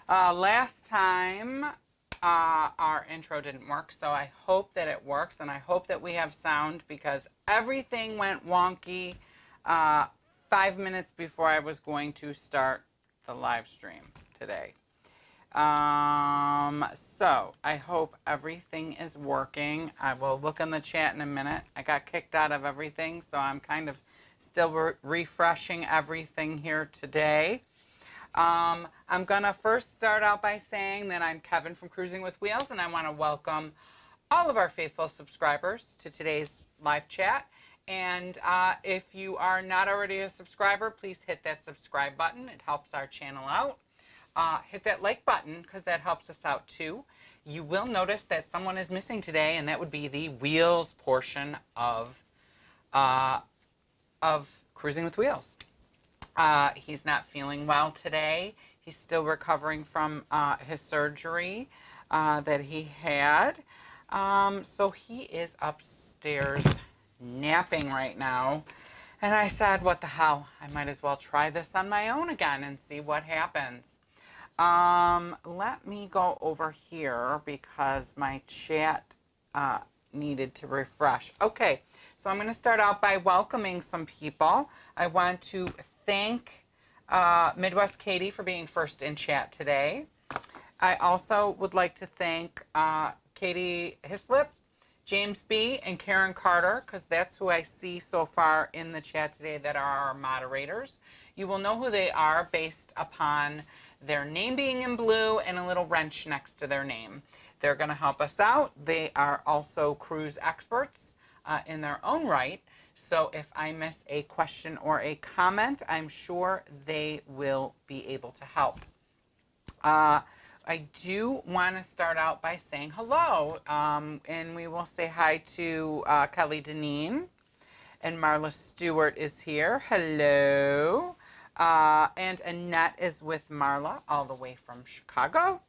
Last time our intro didn't work, so I hope that it works, and I hope that we have sound because everything went wonky 5 minutes before I was going to start the live stream today. So I hope everything is working. I will look in the chat in a minute. I got kicked out of everything, so I'm kind of still refreshing everything here today. I'm gonna first start out by saying that I'm Kevin from Cruising with Wheels, and I want to welcome all of our faithful subscribers to today's live chat. And if you are not already a subscriber, please hit that subscribe button. It helps our channel out. Hit that like button because that helps us out too. You will notice that someone is missing today, and that would be the wheels portion of Cruising with Wheels. He's not feeling well today. He's still recovering from his surgery that he had. So he is upstairs napping right now. And I said, what the hell? I might as well try this on my own again and see what happens. Let me go over here because my chat needed to refresh. Okay, so I'm going to start out by welcoming some people. I want to thank Midwest Katie for being first in chat today. I also would like to thank Katie Hislop, James B., and Karen Carter, because that's who I see so far in the chat today that are our moderators. You will know who they are based upon their name being in blue and a little wrench next to their name. They're going to help us out. They are also cruise experts in their own right. So if I miss a question or a comment, I'm sure they will be able to help. I do want to start out by saying hello, and we will say hi to Kelly Deneen, and Marla Stewart is here. Hello. And Annette is with Marla all the way from Chicago.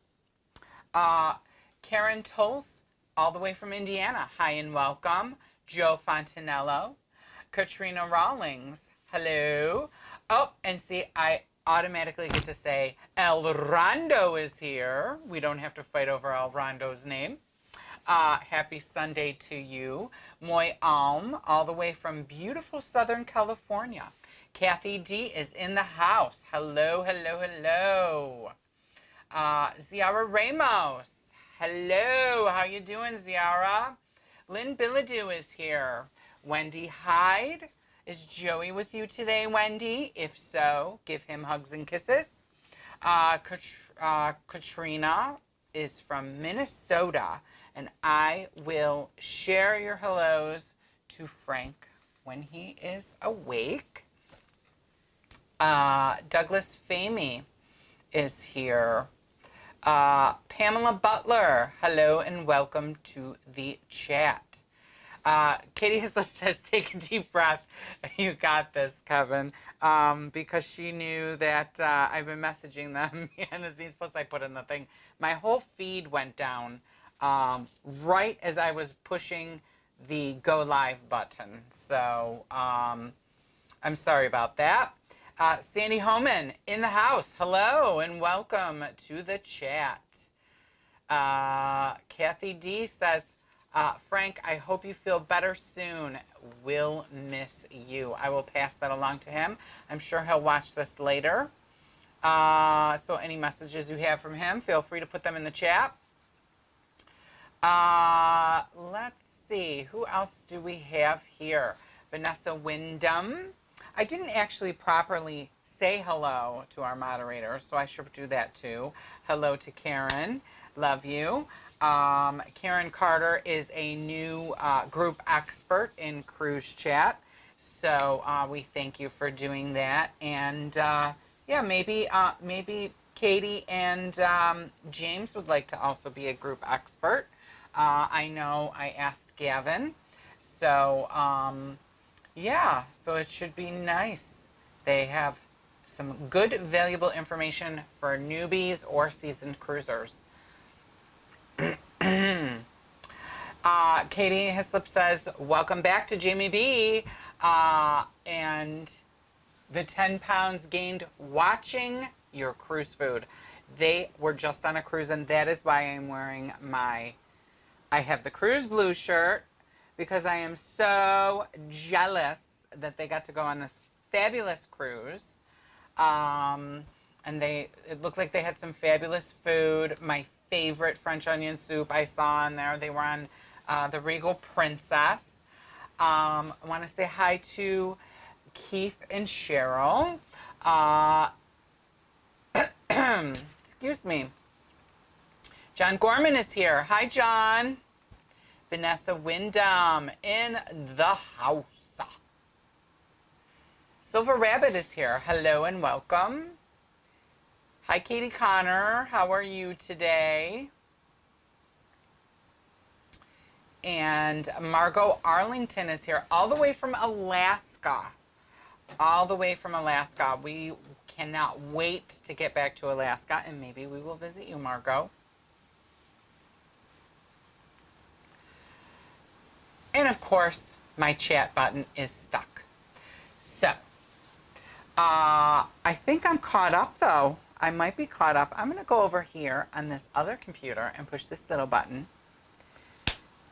Karen Tolls all the way from Indiana. Hi and welcome. Joe Fontanello. Katrina Rawlings. Hello. Oh, and see, I automatically get to say El Rondo is here. We don't have to fight over El Rondo's name. Happy Sunday to you. Moy Alm, all the way from beautiful Southern California. Kathy D is in the house. Hello, hello, hello. Ziara Ramos. Hello, how you doing, Ziara? Lynn Billadu is here. Wendy Hyde. Is Joey with you today, Wendy? If so, give him hugs and kisses. Katrina is from Minnesota, and I will share your hellos to Frank when he is awake. Douglas Famey is here. Pamela Butler, hello and welcome to the chat. Katie Hislop says, take a deep breath. You got this, Kevin, because she knew that I've been messaging them behind the scenes. Plus, I put in the thing. My whole feed went down right as I was pushing the go live button. So I'm sorry about that. Sandy Homan in the house. Hello and welcome to the chat. Kathy D says, Frank, I hope you feel better soon. We'll miss you. I will pass that along to him. I'm sure he'll watch this later. So any messages you have from him, feel free to put them in the chat. Let's see. Who else do we have here? Vanessa Wyndham. I didn't actually properly say hello to our moderators, so I should do that too. Hello to Karen. Love you. Karen Carter is a new group expert in cruise chat, so we thank you for doing that. And yeah, maybe Katie and James would like to also be a group expert. I know I asked Gavin, so yeah, so it should be nice. They have some good, valuable information for newbies or seasoned cruisers. Katie Hislop says, welcome back to Jamie B. And the 10 pounds gained watching your cruise food. They were just on a cruise, and that is why I'm wearing I have the cruise blue shirt, because I am so jealous that they got to go on this fabulous cruise. And it looked like they had some fabulous food. My favorite French onion soup I saw on there. They were on the Regal Princess. I want to say hi to Keith and Cheryl. Excuse me. John Gorman is here. Hi, John. Vanessa Wyndham in the house. Silver Rabbit is here. Hello and welcome. Hi, Katie Connor. How are you today? And Margot Arlington is here, all the way from Alaska. All the way from Alaska. We cannot wait to get back to Alaska, and maybe we will visit you, Margot. And of course, my chat button is stuck. So, I think I'm caught up though. I might be caught up. I'm going to go over here on this other computer and push this little button.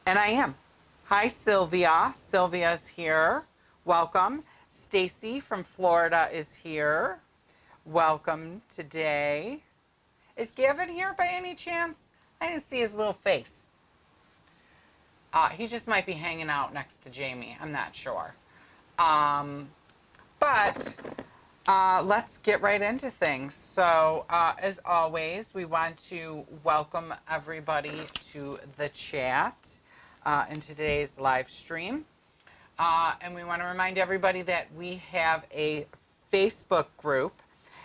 And I am. Hi, Sylvia. Sylvia's here. Welcome. Stacy from Florida is here. Welcome today. Is Gavin here by any chance? I didn't see his little face. He just might be hanging out next to Jamie. I'm not sure. But let's get right into things. So, as always, we want to welcome everybody to the chat in today's live stream. And we want to remind everybody that we have a Facebook group.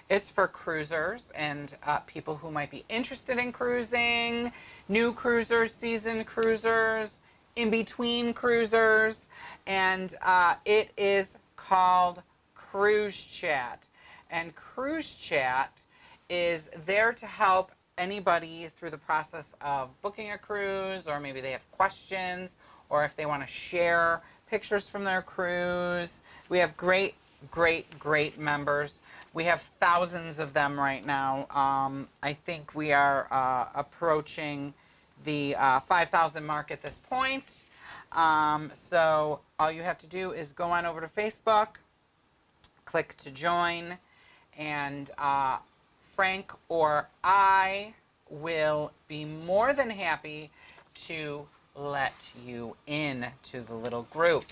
It's for cruisers and people who might be interested in cruising, new cruisers, seasoned cruisers, in-between cruisers, and it is called Cruise Chat. And Cruise Chat is there to help anybody through the process of booking a cruise, or maybe they have questions, or if they want to share pictures from their cruise. We have great members. We have thousands of them right now. I think we are approaching the 5,000 mark at this point. So all you have to do is go on over to Facebook, click to join, and Frank or I will be more than happy to let you in to the little group.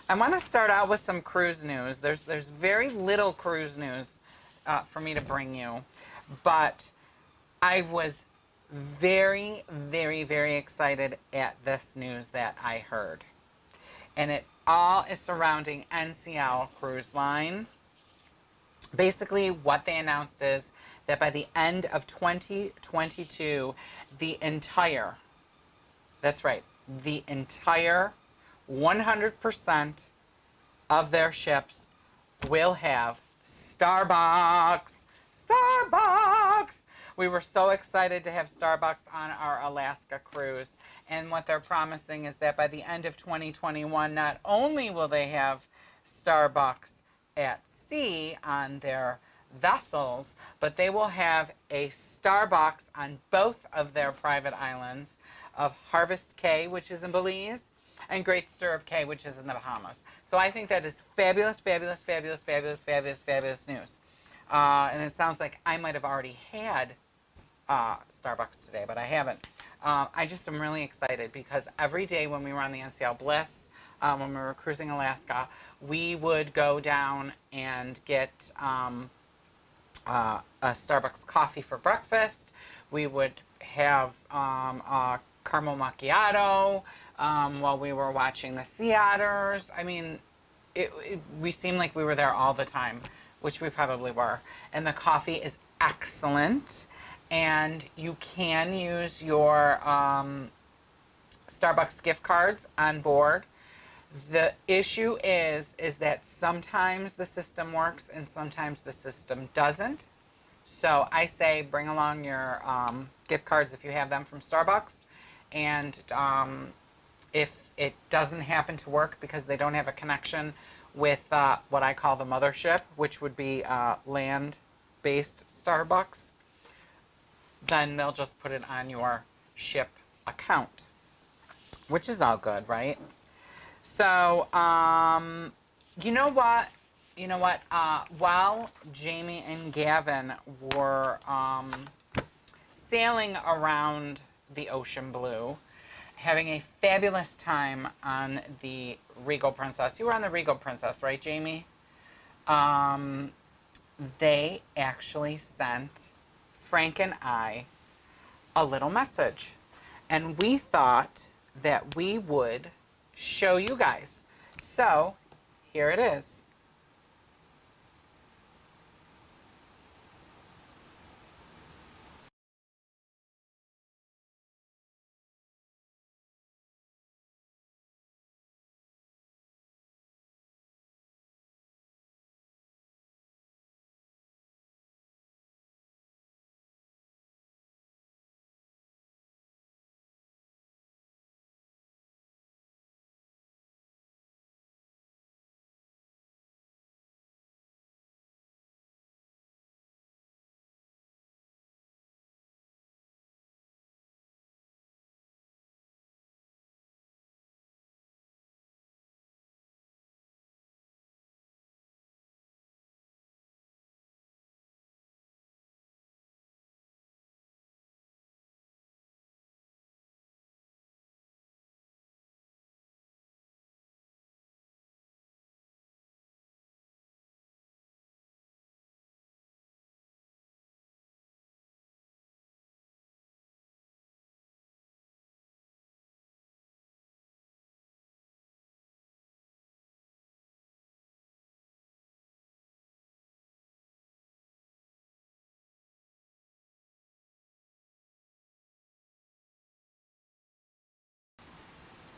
I want to start out with some cruise news. There's very little cruise news for me to bring you, but I was very excited at this news that I heard. And it all is surrounding NCL Cruise Line. Basically, what they announced is that by the end of 2022, the entire 100% of their ships will have Starbucks. Starbucks! We were so excited to have Starbucks on our Alaska cruise. And what they're promising is that by the end of 2021, not only will they have Starbucks at sea on their vessels, but they will have a Starbucks on both of their private islands of Harvest Caye, which is in Belize, and Great Stirrup Cay, which is in the Bahamas. So I think that is fabulous news. And it sounds like I might have already had Starbucks today, but I haven't. I just am really excited because every day when we were on the NCL Bliss, when we were cruising Alaska, we would go down and get a Starbucks coffee for breakfast. We would have a caramel macchiato while we were watching the sea otters. I mean, we seemed like we were there all the time, which we probably were. And the coffee is excellent. And you can use your Starbucks gift cards on board. The issue is that sometimes the system works and sometimes the system doesn't. So I say bring along your gift cards if you have them from Starbucks. And if it doesn't happen to work because they don't have a connection with what I call the mothership, which would be land-based Starbucks, then they'll just put it on your ship account, which is all good, right? So, you know what? While Jamie and Gavin were sailing around the ocean blue, having a fabulous time on the Regal Princess. You were on the Regal Princess, right, Jamie? They actually sent Frank and I a little message. And we thought that we would show you guys. So here it is.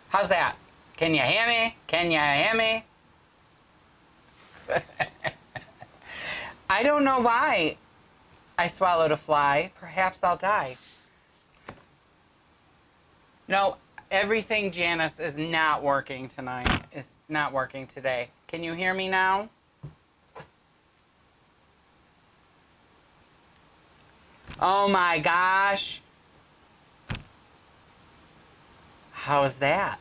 How's that? Can you hear me? Can you hear me? I don't know why I swallowed a fly. Perhaps I'll die. No, everything, Janice, is not working tonight. It's not working today. Can you hear me now? Oh my gosh. How's that?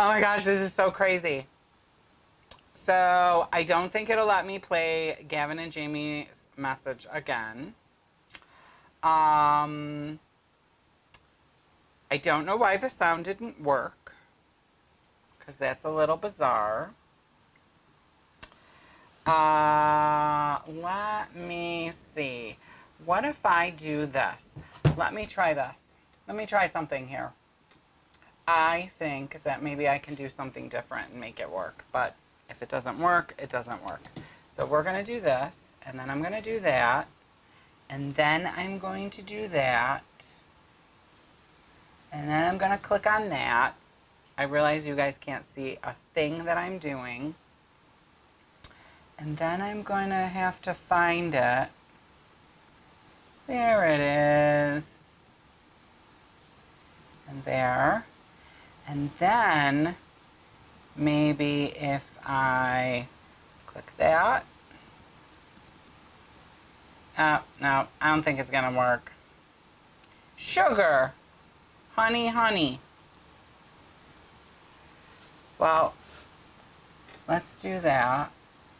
Oh my gosh, this is so crazy. So I don't think it'll let me play Gavin and Jamie's message again. I don't know why the sound didn't work, because that's a little bizarre. Let me see. What if I do this? Let me try this. Let me try something here. I think that maybe I can do something different and make it work. But if it doesn't work, it doesn't work. So we're going to do this, and then I'm going to do that, and then I'm going to do that, and then I'm going to click on that. I realize you guys can't see a thing that I'm doing. And then I'm going to have to find it. There it is. And there. And then maybe if I click that. Oh, no, I don't think it's going to work. Sugar. Honey, honey. Well, let's do that.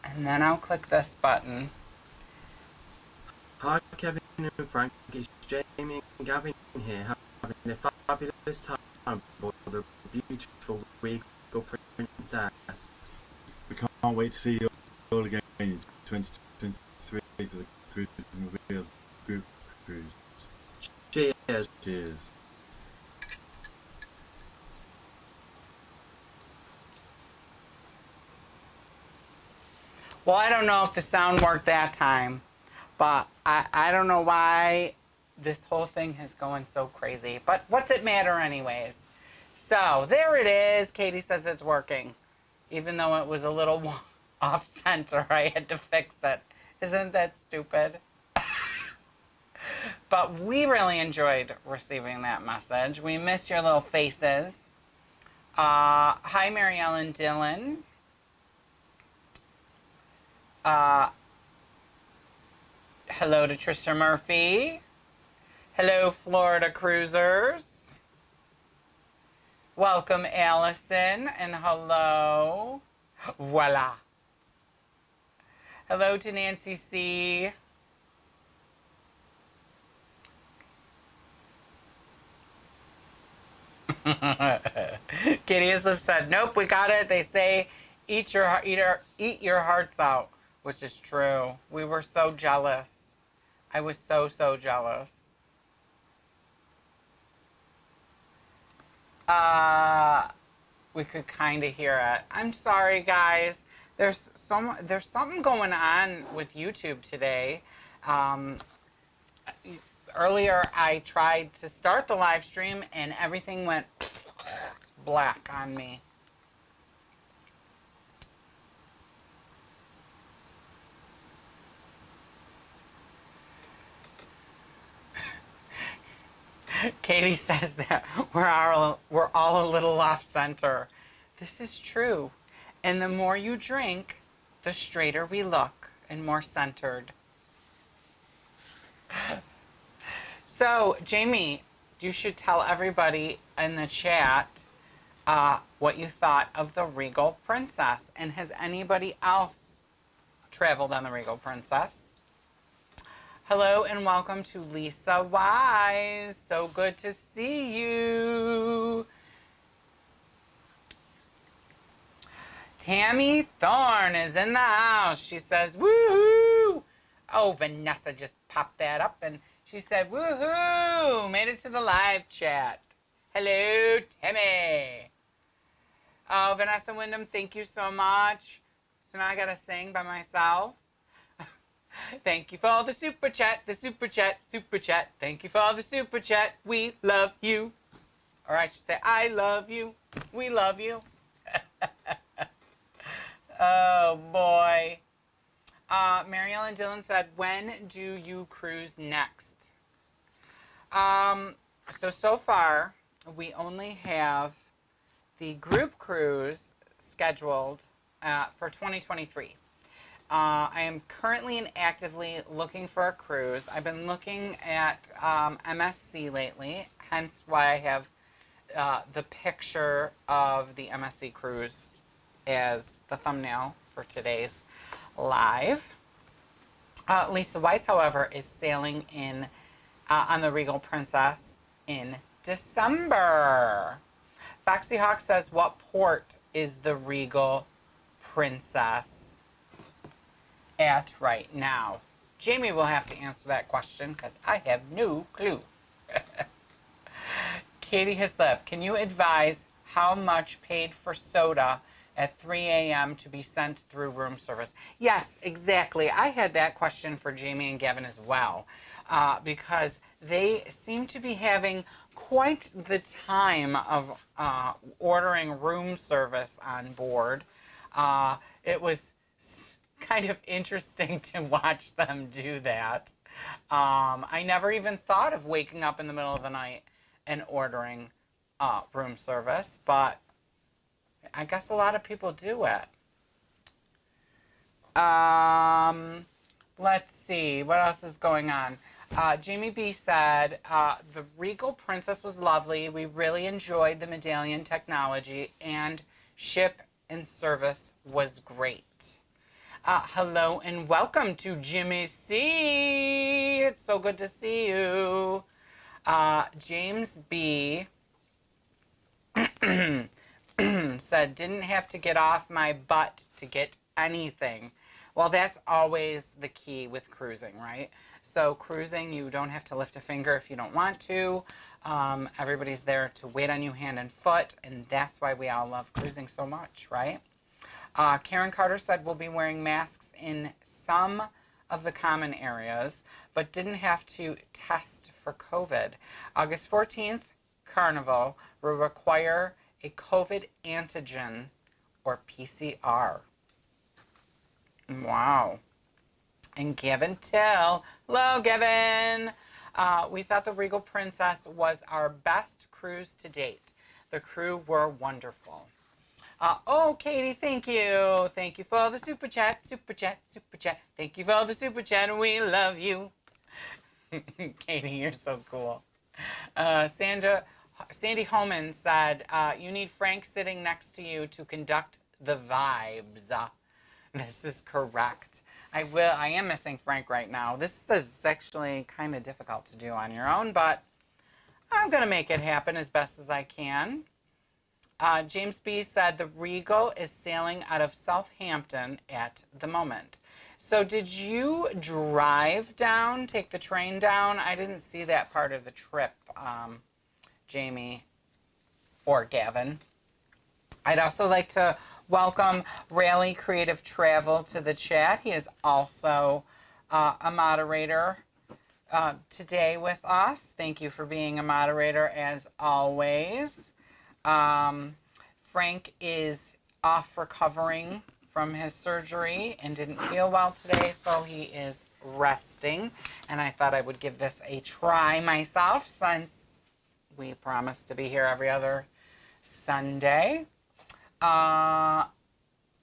And then I'll click this button. Hi Kevin and Frank, it's Jamie and Gavin here, having a fabulous time aboard the beautiful Regal Princess. We can't wait to see you all again in 2023 for the Cruise Reveals Group Cruise. Cheers. Cheers. Well, I don't know if the sound worked that time, but I don't know why this whole thing is going so crazy. But what's it matter anyways? So there it is. Katie says it's working. Even though it was a little off center, I had to fix it. Isn't that stupid? But we really enjoyed receiving that message. We miss your little faces. Hi, Mary Ellen Dillon. Hello to Trisha Murphy. Hello, Florida Cruisers. Welcome, Allison, and hello. Voila. Hello to Nancy C. Katie has said, nope, we got it. They say, eat your hearts out, which is true. We were so jealous. I was so jealous. We could kind of hear it. I'm sorry, guys. There's something going on with YouTube today. Earlier, I tried to start the live stream and everything went black on me. Katie says that we're all a little off center. This is true. And the more you drink, the straighter we look and more centered. So, Jamie, you should tell everybody in the chat what you thought of the Regal Princess. And has anybody else traveled on the Regal Princess? Hello and welcome to Lisa Wise. So good to see you. Tammy Thorne is in the house. She says, woohoo! Oh, Vanessa just popped that up and she said, woohoo! Made it to the live chat. Hello, Tammy. Oh, Vanessa Wyndham, thank you so much. So now I gotta sing by myself. Thank you for the super chat, the super chat, super chat. Thank you for the super chat. We love you. Or I should say, I love you. We love you. Oh, boy. Mary Ellen Dillon said, when do you cruise next? So far, we only have the group cruise scheduled for 2023. I am currently and actively looking for a cruise. I've been looking at MSC lately, hence why I have the picture of the MSC cruise as the thumbnail for today's live. Lisa Weiss, however, is sailing in on the Regal Princess in December. Foxy Hawk says, what port is the Regal Princess at right now? Jamie will have to answer that question because I have no clue. Katie Hislop, can you advise how much paid for soda at 3 a.m. to be sent through room service? Yes, exactly. I had that question for Jamie and Gavin as well, because they seem to be having quite the time of ordering room service on board. It was kind of interesting to watch them do that. I never even thought of waking up in the middle of the night and ordering room service, but I guess a lot of people do it. Let's see, what else is going on? Jamie B said, the Regal Princess was lovely. We really enjoyed the medallion technology and ship and service was great. Hello and welcome to Jimmy C. It's so good to see you. James B. said, didn't have to get off my butt to get anything. Well, that's always the key with cruising, right? So cruising, you don't have to lift a finger if you don't want to. Everybody's there to wait on you hand and foot, and that's why we all love cruising so much, right? Karen Carter said we'll be wearing masks in some of the common areas, but didn't have to test for COVID. August 14th, Carnival will require a COVID antigen or PCR. Wow. And Gavin Till, hello Gavin. We thought the Regal Princess was our best cruise to date. The crew were wonderful. Oh, Katie, thank you. Thank you for all the super chat, super chat, super chat. Thank you for all the super chat, and we love you. Katie, you're so cool. Sandy Holman said, you need Frank sitting next to you to conduct the vibes. This is correct. I am missing Frank right now. This is actually kind of difficult to do on your own, but I'm going to make it happen as best as I can. James B. said the Regal is sailing out of Southampton at the moment. So did you drive down, take the train down? I didn't see that part of the trip, Jamie or Gavin. I'd also like to welcome Rally Creative Travel to the chat. He is also a moderator today with us. Thank you for being a moderator as always. Frank is off recovering from his surgery and didn't feel well today, so he is resting. And I thought I would give this a try myself since we promised to be here every other Sunday.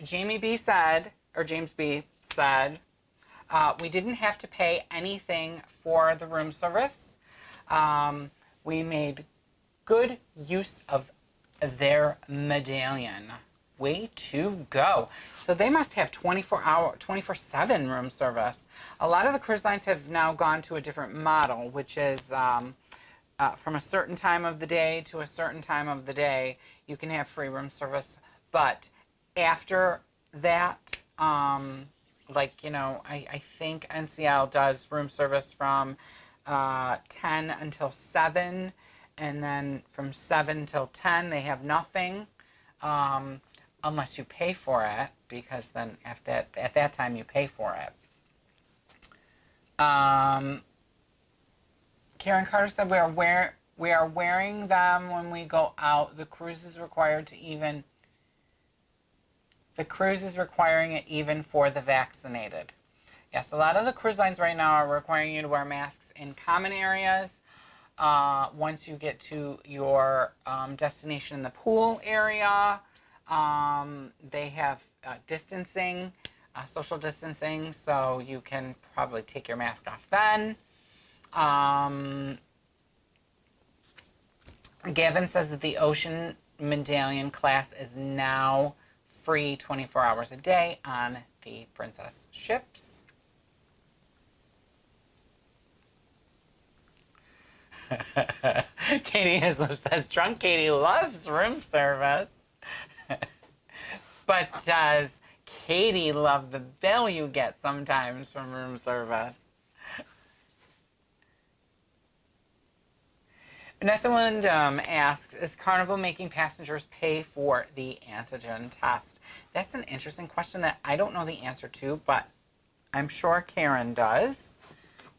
James B said, we didn't have to pay anything for the room service. We made good use of their medallion. Way to go. So they must have 24/7 room service. A lot of the cruise lines have now gone to a different model, which is from a certain time of the day to a certain time of the day, you can have free room service. But after that, like, you know, I think NCL does room service from 10 until 7, and then from 7 till 10 they have nothing, unless you pay for it, because then at that time you pay for it. Karen Carter said we are wearing them when we go out. The cruise is requiring it even for the vaccinated. Yes, a lot of the cruise lines right now are requiring you to wear masks in common areas. Once you get to your destination in the pool area, they have distancing, social distancing, so you can probably take your mask off then. Gavin says that the Ocean Medallion class is now free 24 hours a day on the Princess ships. Katie Hislop says, drunk Katie loves room service. But does Katie love the bill you get sometimes from room service? Vanessa Wyndham asks, is Carnival making passengers pay for the antigen test? That's an interesting question that I don't know the answer to, but I'm sure Karen does.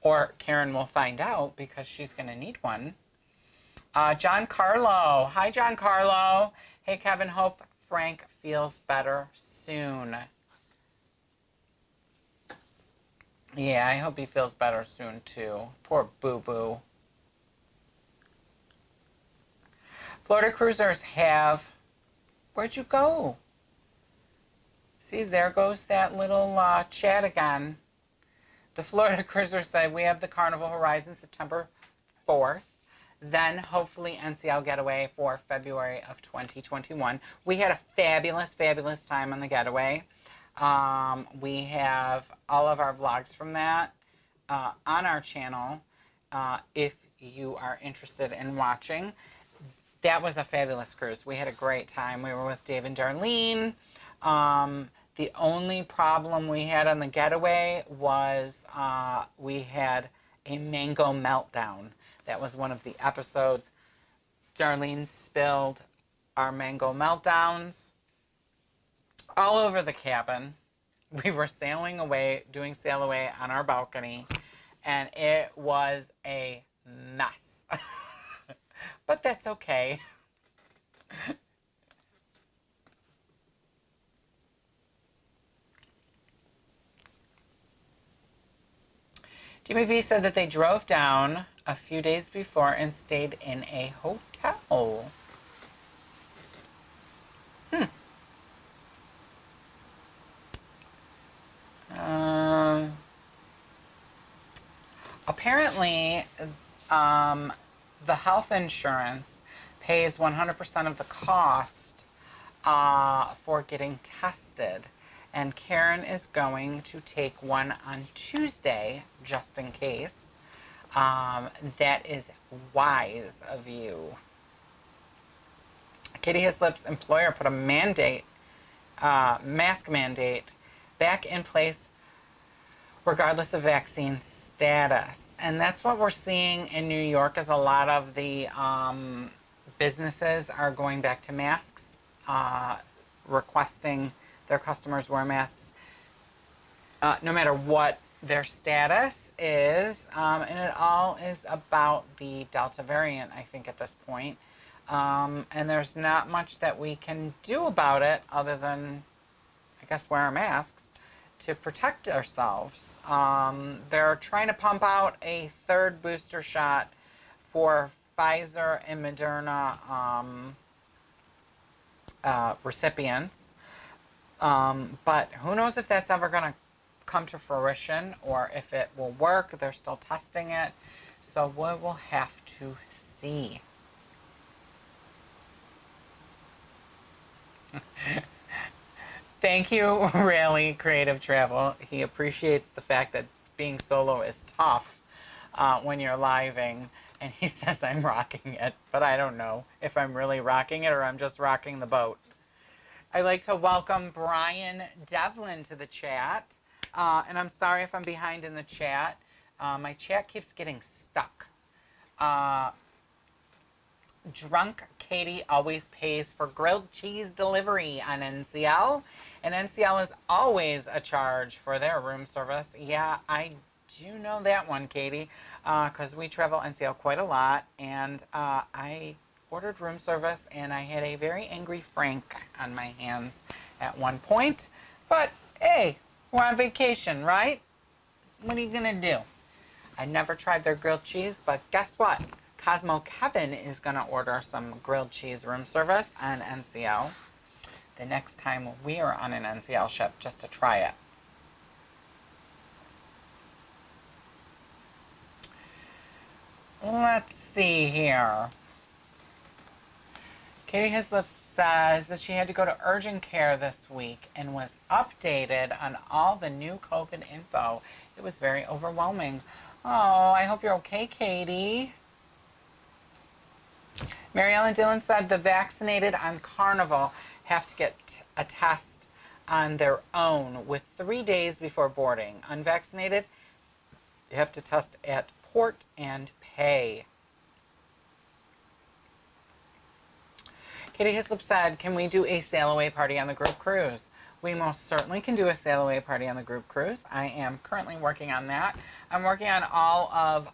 Or Karen will find out because she's going to need one. John Carlo. Hi, John Carlo. Hey, Kevin. Hope Frank feels better soon. Yeah, I hope he feels better soon, too. Poor boo-boo. Florida cruisers have... Where'd you go? See, there goes that little chat again. The Florida cruisers say we have the Carnival Horizon September 4th. Then hopefully NCL Getaway for February of 2021. We had a fabulous, fabulous time on the Getaway. We have all of our vlogs from that on our channel if you are interested in watching. That was a fabulous cruise. We had a great time. We were with Dave and Darlene. The only problem we had on the Getaway was we had a mango meltdown. That was one of the episodes. Darlene spilled our mango meltdowns all over the cabin. We were sailing away, doing sail away on our balcony, and it was a mess. But that's okay. Jimmy B said that they drove down a few days before and stayed in a hotel. apparently, the health insurance pays 100% of the cost for getting tested. And Karen is going to take one on Tuesday, just in case. That is wise of you. Katie Hislop's employer put a mask mandate back in place regardless of vaccine status. And that's what we're seeing in New York, is a lot of the businesses are going back to masks, requesting their customers wear masks no matter what their status is. And it all is about the Delta variant, I think, at this point. And there's not much that we can do about it other than, I guess, wear our masks to protect ourselves. They're trying to pump out a third booster shot for Pfizer and Moderna recipients. But who knows if that's ever going to come to fruition or if it will work. They're still testing it. So we will have to see. Thank you, Rally Creative Travel. He appreciates the fact that being solo is tough when you're living. And he says I'm rocking it, but I don't know if I'm really rocking it or I'm just rocking the boat. I'd like to welcome Brian Devlin to the chat. And I'm sorry if I'm behind in the chat. My chat keeps getting stuck. Drunk Katie always pays for grilled cheese delivery on NCL. And NCL is always a charge for their room service. Yeah, I do know that one, Katie, because we travel NCL quite a lot. And I ordered room service and I had a very angry Frank on my hands at one point. But hey, we're on vacation, right? What are you going to do? I never tried their grilled cheese, but guess what? Cosmo Kevin is going to order some grilled cheese room service on NCL the next time we are on an NCL ship, just to try it. Let's see here. Katie Hislop says that she had to go to urgent care this week and was updated on all the new COVID info. It was very overwhelming. Oh, I hope you're okay, Katie. Mary Ellen Dillon said the vaccinated on Carnival have to get a test on their own with 3 days before boarding. Unvaccinated, you have to test at port and pay. Katie Hislop said, can we do a sail away party on the group cruise? We most certainly can do a sail away party on the group cruise. I am currently working on that. I'm working on all of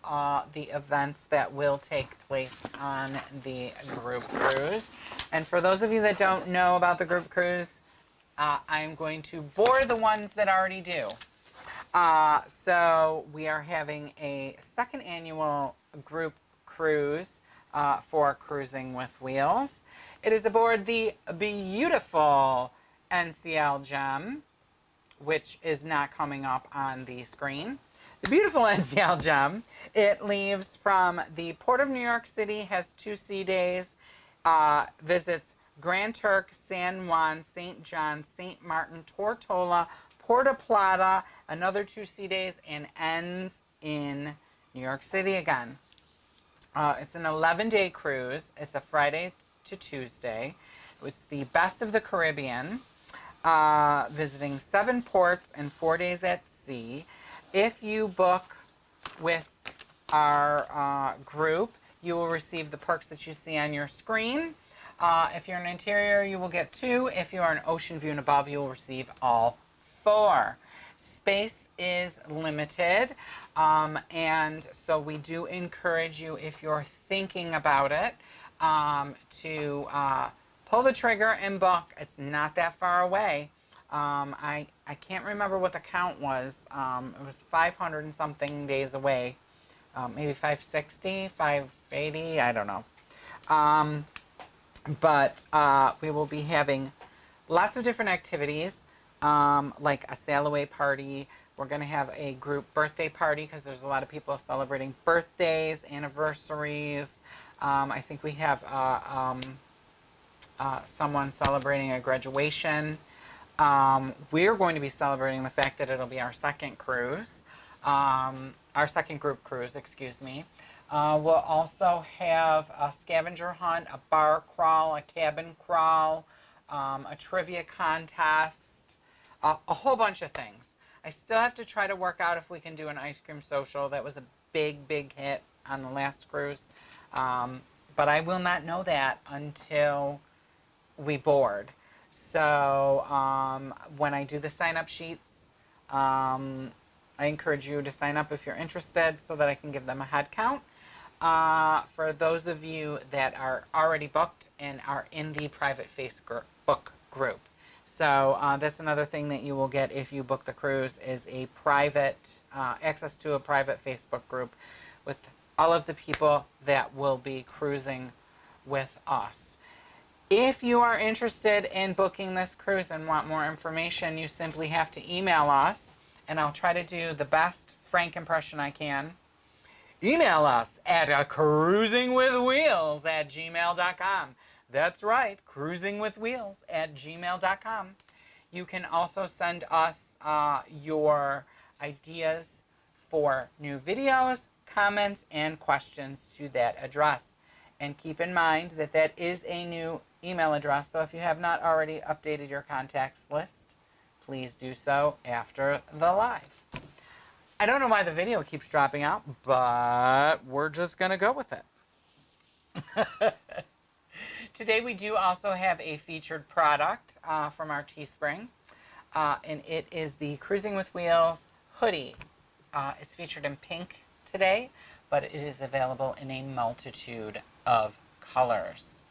the events that will take place on the group cruise. And for those of you that don't know about the group cruise, I'm going to bore the ones that already do. So we are having a second annual group cruise for Cruising with Wheels. It is aboard the beautiful NCL Gem, which is not coming up on the screen. The beautiful NCL Gem, it leaves from the Port of New York City, has 2 sea days, visits Grand Turk, San Juan, St. John, St. Martin, Tortola, Puerto Plata, another 2 sea days, and ends in New York City again. It's an 11-day cruise. It's a Friday to Tuesday. It's the best of the Caribbean, visiting 7 ports and 4 days at sea. If you book with our group, you will receive the perks that you see on your screen. If you're an interior, you will get 2. If you are an ocean view and above, you will receive all 4. Space is limited, and so we do encourage you, if you're thinking about it, to pull the trigger and book. It's not that far away. I can't remember what the count was. It was 500 and something days away. Maybe 560, 580, I don't know. But we will be having lots of different activities, like a sail away party We're going to have a group birthday party because there's a lot of people celebrating birthdays, anniversaries. I think we have someone celebrating a graduation. We're going to be celebrating the fact that it'll be our second cruise, our second group cruise, excuse me. We'll also have a scavenger hunt, a bar crawl, a cabin crawl, a trivia contest, a whole bunch of things. I still have to try to work out if we can do an ice cream social. That was a big, big hit on the last cruise. But I will not know that until we board. So when I do the sign-up sheets, I encourage you to sign up if you're interested so that I can give them a head count. For those of you that are already booked and are in the private Facebook group. So that's another thing that you will get if you book the cruise is a private, access to a private Facebook group with all of the people that will be cruising with us. If you are interested in booking this cruise and want more information, you simply have to email us, and I'll try to do the best Frank impression I can. Email us at cruisingwithwheels@gmail.com. That's right, cruisingwithwheels@gmail.com. You can also send us your ideas for new videos, comments, and questions to that address. And keep in mind that that is a new email address, so if you have not already updated your contacts list, please do so after the live. I don't know why the video keeps dropping out, but we're just going to go with it. Today we do also have a featured product from our Teespring, and it is the Cruising with Wheels hoodie. It's featured in pink today, but it is available in a multitude of colors.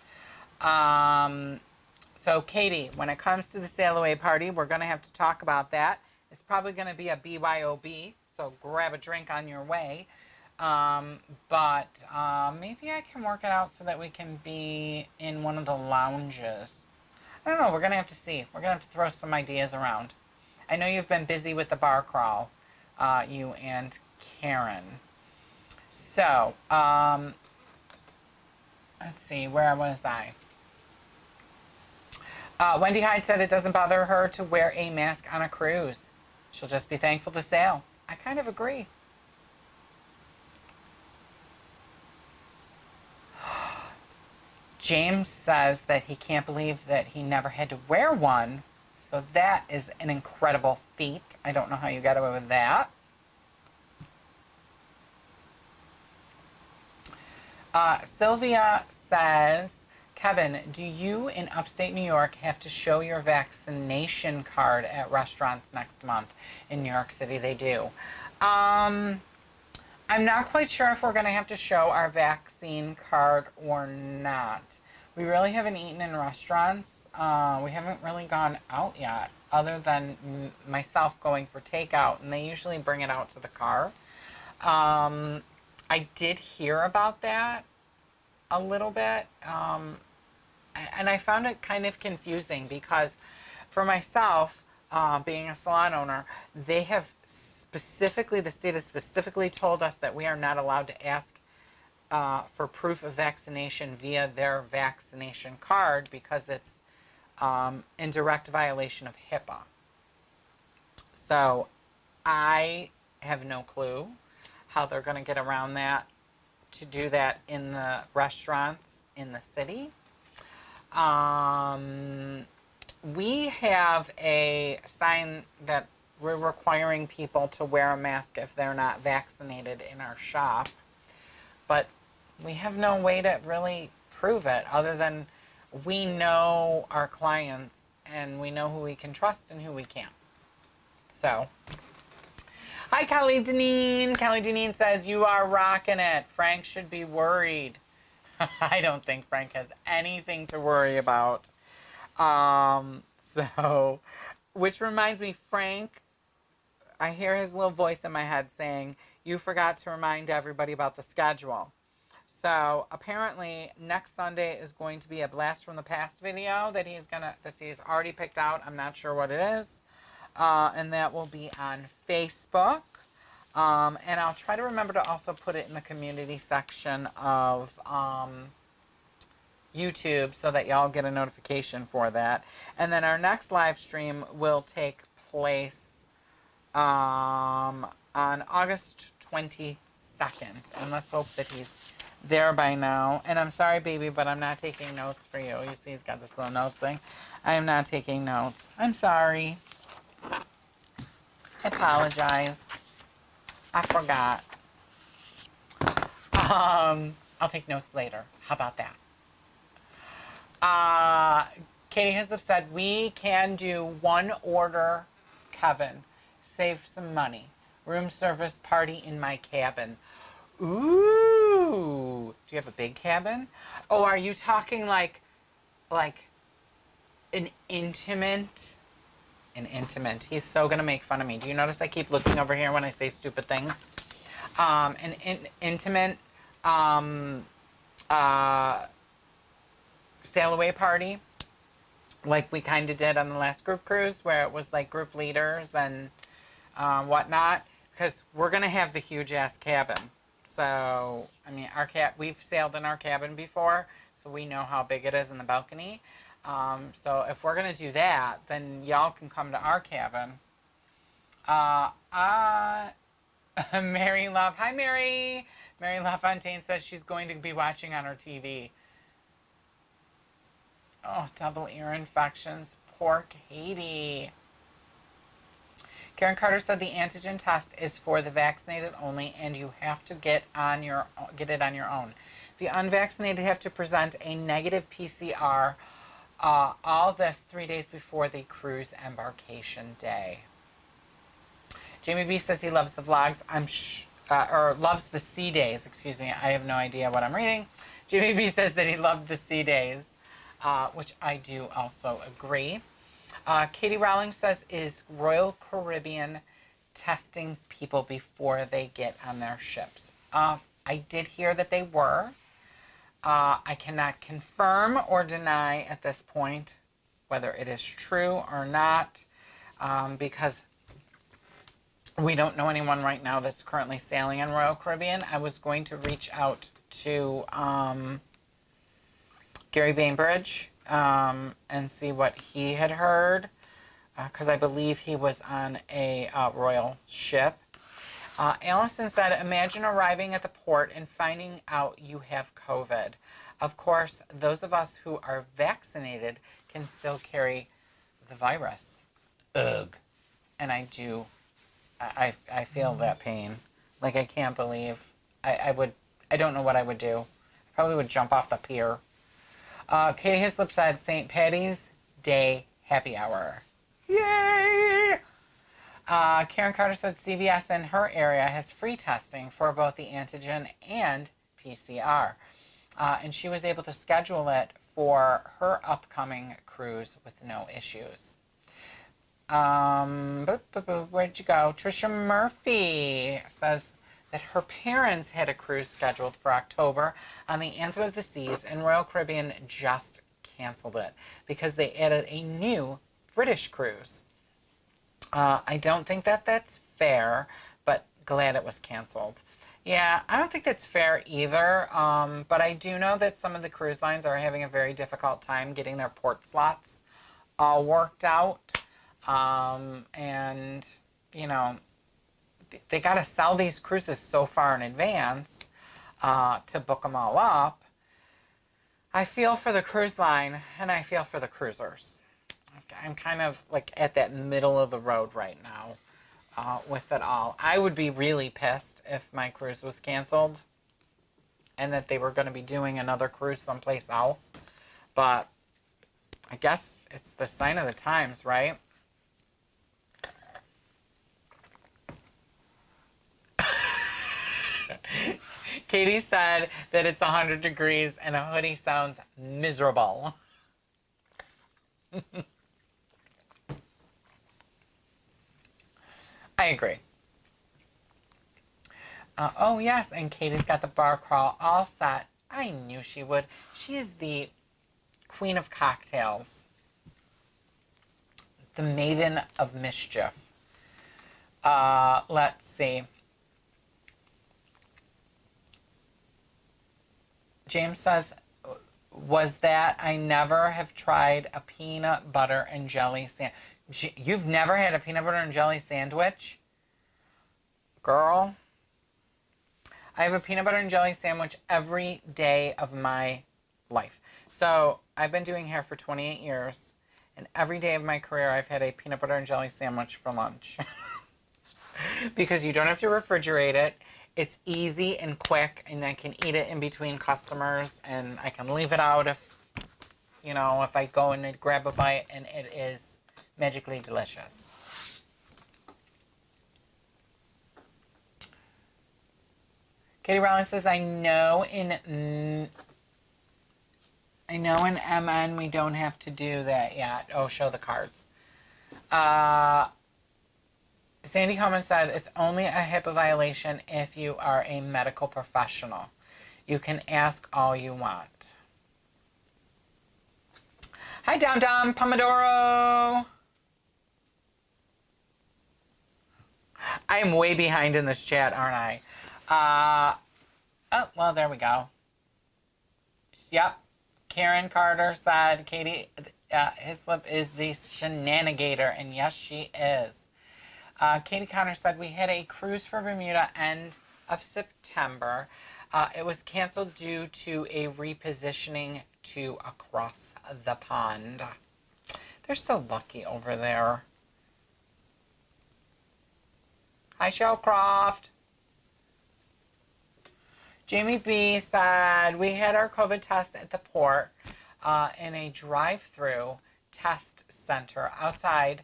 So Katie, when it comes to the sail away party, we're going to have to talk about that. It's probably going to be a BYOB, so grab a drink on your way. But maybe I can work it out so that we can be in one of the lounges. I don't know. We're going to have to see. We're going to have to throw some ideas around. I know you've been busy with the bar crawl, you and Karen. So, let's see. Where was I? Wendy Hyde said it doesn't bother her to wear a mask on a cruise. She'll just be thankful to sail. I kind of agree. James says that he can't believe that he never had to wear one. So that is an incredible feat. I don't know how you got away with that. Sylvia says, Kevin, do you in upstate New York have to show your vaccination card at restaurants next month? In New York City, they do. I'm not quite sure if we're going to have to show our vaccine card or not. We really haven't eaten in restaurants. We haven't really gone out yet, other than myself going for takeout, and they usually bring it out to the car. I did hear about that a little bit, and I found it kind of confusing because for myself, being a salon owner, they have specifically, the state has specifically told us that we are not allowed to ask for proof of vaccination via their vaccination card because it's in direct violation of HIPAA. So I have no clue how they're going to get around that to do that in the restaurants in the city. We have a sign that we're requiring people to wear a mask if they're not vaccinated in our shop, but we have no way to really prove it other than we know our clients and we know who we can trust and who we can't. So, hi, Kelly Deneen. Kelly Deneen says, you are rocking it. Frank should be worried. I don't think Frank has anything to worry about. Which reminds me, Frank, I hear his little voice in my head saying, you forgot to remind everybody about the schedule. So apparently next Sunday is going to be a Blast from the Past video that he's already picked out. I'm not sure what it is. and that will be on Facebook. And I'll try to remember to also put it in the community section of YouTube so that y'all get a notification for that. And then our next live stream will take place on August 22nd. And let's hope that he's there by now. And I'm sorry, baby, but I'm not taking notes for you. You see, he's got this little notes thing. I am not taking notes. I'm sorry. I apologize. I forgot. I'll take notes later. How about that? Katie has said we can do one order, Kevin. Save some money. Room service party in my cabin. Ooh. Do you have a big cabin? Oh, are you talking like an intimate? An intimate. He's so gonna make fun of me. Do you notice I keep looking over here when I say stupid things? An intimate sail away party, like we kind of did on the last group cruise, where it was like group leaders and whatnot. Because we're gonna have the huge ass cabin. So I mean, we've sailed in our cabin before, so we know how big it is in the balcony. So if we're gonna do that, then y'all can come to our cabin. Mary Love, hi Mary. Mary LaFontaine says she's going to be watching on her TV. Oh, double ear infections. Poor Katie. Karen Carter said the antigen test is for the vaccinated only, and you have to get it on your own. The unvaccinated have to present a negative PCR. All this 3 days before the cruise embarkation day. Jamie B says he loves the vlogs. Or loves the sea days. Excuse me. I have no idea what I'm reading. Jamie B says that he loved the sea days, which I do also agree. Katie Rowling says, is Royal Caribbean testing people before they get on their ships? I did hear that they were. I cannot confirm or deny at this point whether it is true or not, because we don't know anyone right now that's currently sailing on Royal Caribbean. I was going to reach out to Gary Bainbridge and see what he had heard, because I believe he was on a royal ship. Allison said, imagine arriving at the port and finding out you have COVID. Of course, those of us who are vaccinated can still carry the virus. Ugh. And I do. I feel that pain. Like, I can't believe. I don't know what I would do. I probably would jump off the pier. Katie Hislop said, St. Patty's Day happy hour. Yay! Karen Carter said CVS in her area has free testing for both the antigen and PCR. And she was able to schedule it for her upcoming cruise with no issues. Where'd you go? Trisha Murphy says that her parents had a cruise scheduled for October on the Anthem of the Seas, and Royal Caribbean just canceled it because they added a new British cruise. I don't think that that's fair, but glad it was canceled. Yeah, I don't think that's fair either, but I do know that some of the cruise lines are having a very difficult time getting their port slots all worked out. And, you know, they got to sell these cruises so far in advance to book them all up. I feel for the cruise line, and I feel for the cruisers. I'm kind of like at that middle of the road right now with it all. I would be really pissed if my cruise was canceled and that they were going to be doing another cruise someplace else. But I guess it's the sign of the times, right? Katie said that it's 100 degrees and a hoodie sounds miserable. I agree. Oh, yes, and Katie's got the bar crawl all set. I knew she would. She is the queen of cocktails. the maven of mischief. Let's see. James says, was that I never have tried a peanut butter and jelly sandwich. You've never had a peanut butter and jelly sandwich? Girl, I have a peanut butter and jelly sandwich every day of my life. So I've been doing hair for 28 years, and every day of my career I've had a peanut butter and jelly sandwich for lunch. Because you don't have to refrigerate it. It's easy and quick, and I can eat it in between customers, and I can leave it out if, you know, if I go and grab a bite, and it is magically delicious. Katie Rowling says, I know in MN we don't have to do that yet. Oh, show the cards. Sandy Coleman said, it's only a HIPAA violation if you are a medical professional. You can ask all you want. Hi, Dom Dom Pomodoro. I am way behind in this chat, aren't I? Oh, well, there we go. Yep. Karen Carter said, Katie Hislop is the shenanigator, and yes, she is. Katie Connor said, we had a cruise for Bermuda end of September. It was canceled due to a repositioning to across the pond. They're so lucky over there. Hi, Shellcroft. Jamie B said, we had our COVID test at the port in a drive-through test center outside.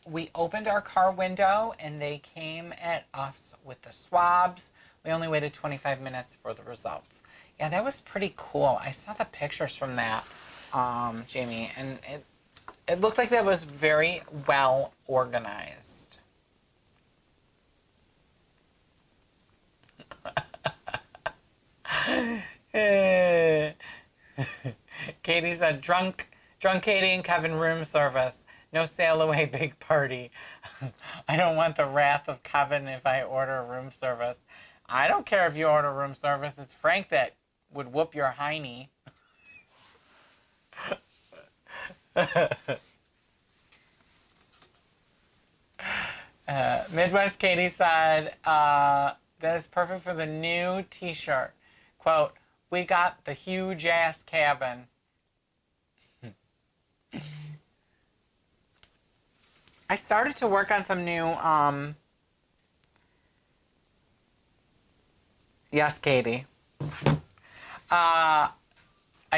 We opened our car window and they came at us with the swabs. We only waited 25 minutes for the results. Yeah, that was pretty cool. I saw the pictures from that, Jamie, and it looked like that was very well organized. Katie said, drunk Katie and Kevin room service. No sail away big party. I don't want the wrath of Kevin if I order room service. I don't care if you order room service. It's Frank that would whoop your hiney. Midwest Katie said, that is perfect for the new t-shirt. Quote, we got the huge ass cabin. I started to work on some new, yes, Katie. I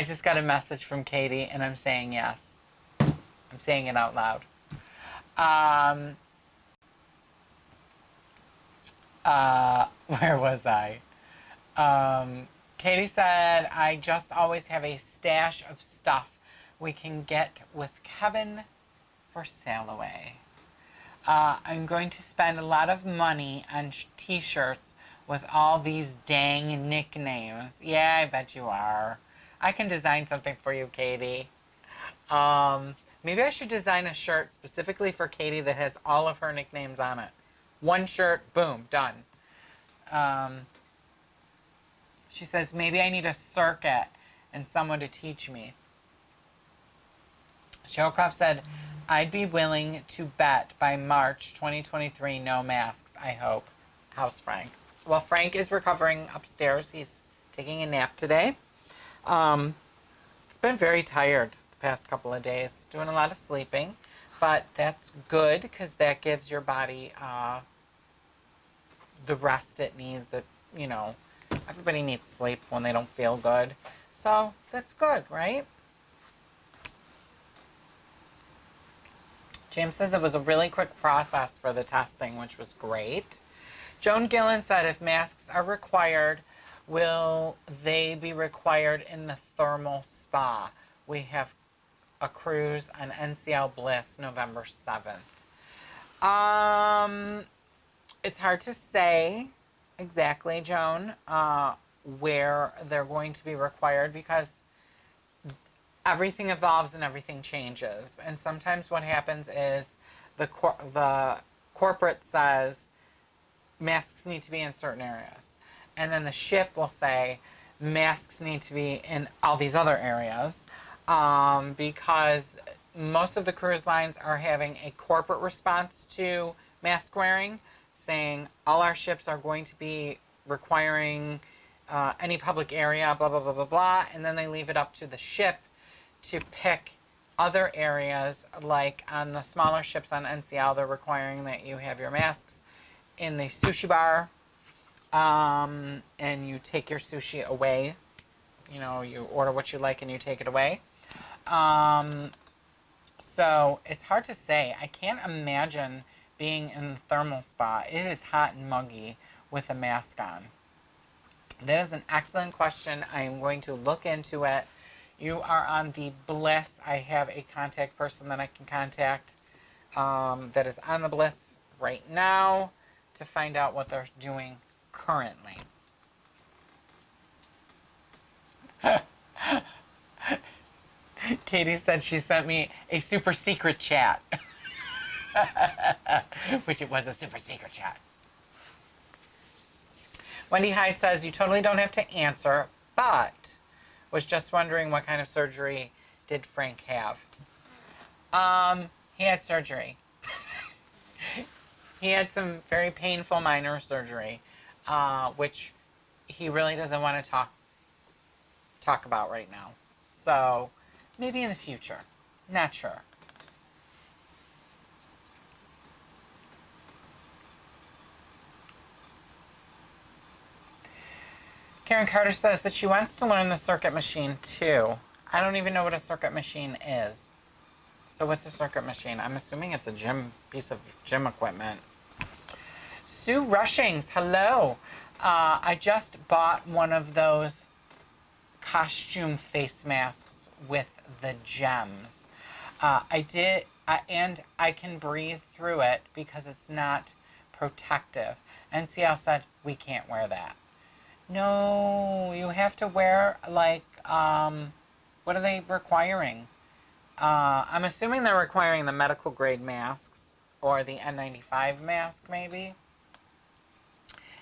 just got a message from Katie and I'm saying yes. I'm saying it out loud. Where was I? Katie said, I just always have a stash of stuff we can get with Kevin for sail away. I'm going to spend a lot of money on t-shirts with all these dang nicknames. Yeah, I bet you are. I can design something for you, Katie. Maybe I should design a shirt specifically for Katie that has all of her nicknames on it. One shirt, boom, done. She says, maybe I need a circuit and someone to teach me. Shellcroft said, I'd be willing to bet by March 2023, no masks, I hope. How's Frank? Well, Frank is recovering upstairs. He's taking a nap today. He's been very tired the past couple of days, doing a lot of sleeping, but that's good because that gives your body the rest it needs. That, you know, everybody needs sleep when they don't feel good. So that's good, right? James says it was a really quick process for the testing, which was great. Joan Gillen said, if masks are required, will they be required in the thermal spa? We have a cruise on NCL Bliss November 7th. It's hard to say exactly, Joan, where they're going to be required because everything evolves and everything changes. And sometimes what happens is the corporate says masks need to be in certain areas. And then the ship will say masks need to be in all these other areas, because most of the cruise lines are having a corporate response to mask wearing, saying all our ships are going to be requiring any public area, blah, blah, blah, blah, blah. And then they leave it up to the ship to pick other areas, like on the smaller ships on NCL, they're requiring that you have your masks in the sushi bar, and you take your sushi away. You know, you order what you like and you take it away. So it's hard to say. I can't imagine being in the thermal spa. It is hot and muggy with a mask on. That is an excellent question. I am going to look into it. You are on the Bliss. I have a contact person that I can contact that is on the Bliss right now to find out what they're doing currently. Katie said she sent me a super secret chat. Which it was a super secret chat. Wendy Hyde says, you totally don't have to answer, but was just wondering what kind of surgery did Frank have? He had surgery. He had some very painful minor surgery, which he really doesn't want to talk about right now. So maybe in the future. Not sure. Karen Carter says that she wants to learn the circuit machine too. I don't even know what a circuit machine is. So what's a circuit machine? I'm assuming it's a piece of gym equipment. Sue Rushings, hello. I just bought one of those costume face masks with the gems. I did, and I can breathe through it because it's not protective. NCL said, we can't wear that. No, you have to wear, like, what are they requiring? I'm assuming they're requiring the medical grade masks or the N95 mask, maybe.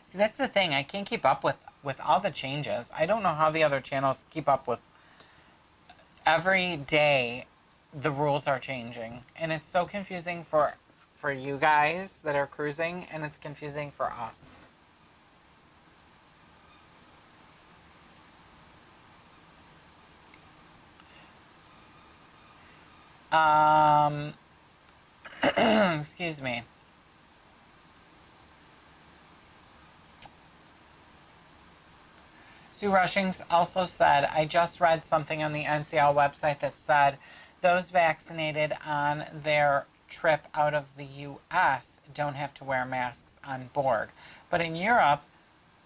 See, that's the thing. I can't keep up with all the changes. I don't know how the other channels keep up with. Every day, the rules are changing. And it's so confusing for you guys that are cruising, and it's confusing for us. Excuse me. Sue Rushings also said, I just read something on the NCL website that said those vaccinated on their trip out of the U.S. don't have to wear masks on board. But in Europe,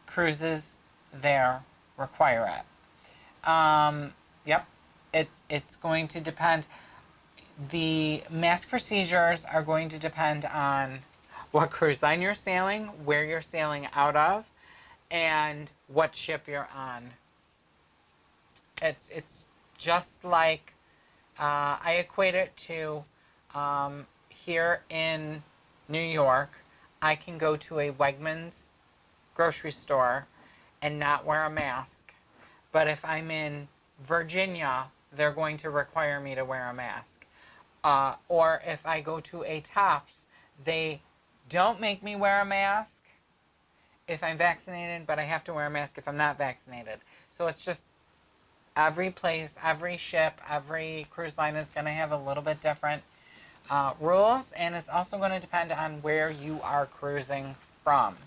cruises there require it. Yep, it's going to depend. The mask procedures are going to depend on what cruise line you're sailing, where you're sailing out of, and what ship you're on. It's just like, I equate it to here in New York, I can go to a Wegmans grocery store and not wear a mask. But if I'm in Virginia, they're going to require me to wear a mask. Or if I go to a Tops, they don't make me wear a mask if I'm vaccinated, but I have to wear a mask if I'm not vaccinated. So it's just every place, every ship, every cruise line is going to have a little bit different rules, and it's also going to depend on where you are cruising from.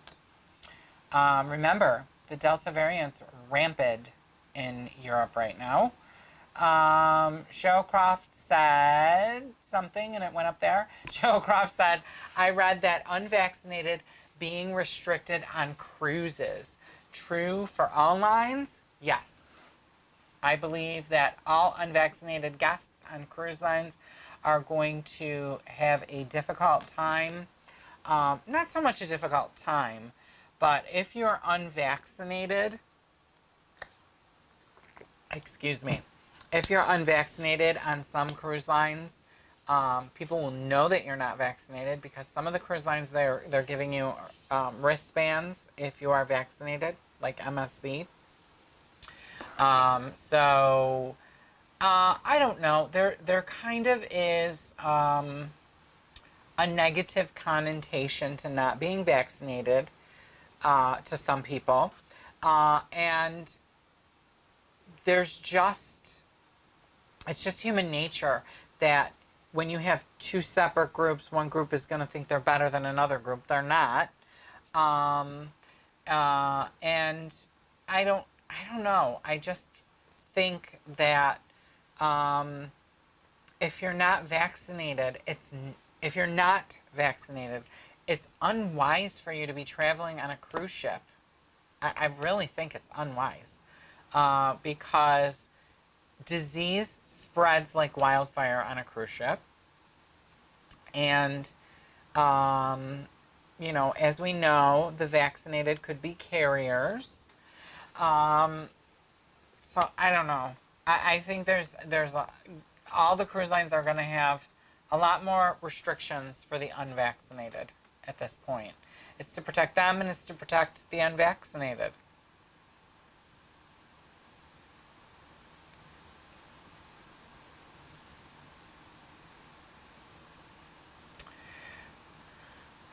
Remember, the Delta variant's rampant in Europe right now. Showcroft said something and it went up there. Showcroft said, I read that unvaccinated being restricted on cruises. True for all lines? Yes. I believe that all unvaccinated guests on cruise lines are going to have a difficult time. Not so much a difficult time, but if you're unvaccinated, excuse me, if you're unvaccinated on some cruise lines, people will know that you're not vaccinated because some of the cruise lines they're giving you wristbands if you are vaccinated, like MSC. So I don't know. There kind of is a negative connotation to not being vaccinated to some people, and it's just human nature that when you have two separate groups, one group is going to think they're better than another group. They're not. And I don't know. I just think that if you're not vaccinated, it's unwise for you to be traveling on a cruise ship. I really think it's unwise because disease spreads like wildfire on a cruise ship. And, as we know, the vaccinated could be carriers. So I don't know. I think all the cruise lines are going to have a lot more restrictions for the unvaccinated at this point. It's to protect them and it's to protect the unvaccinated.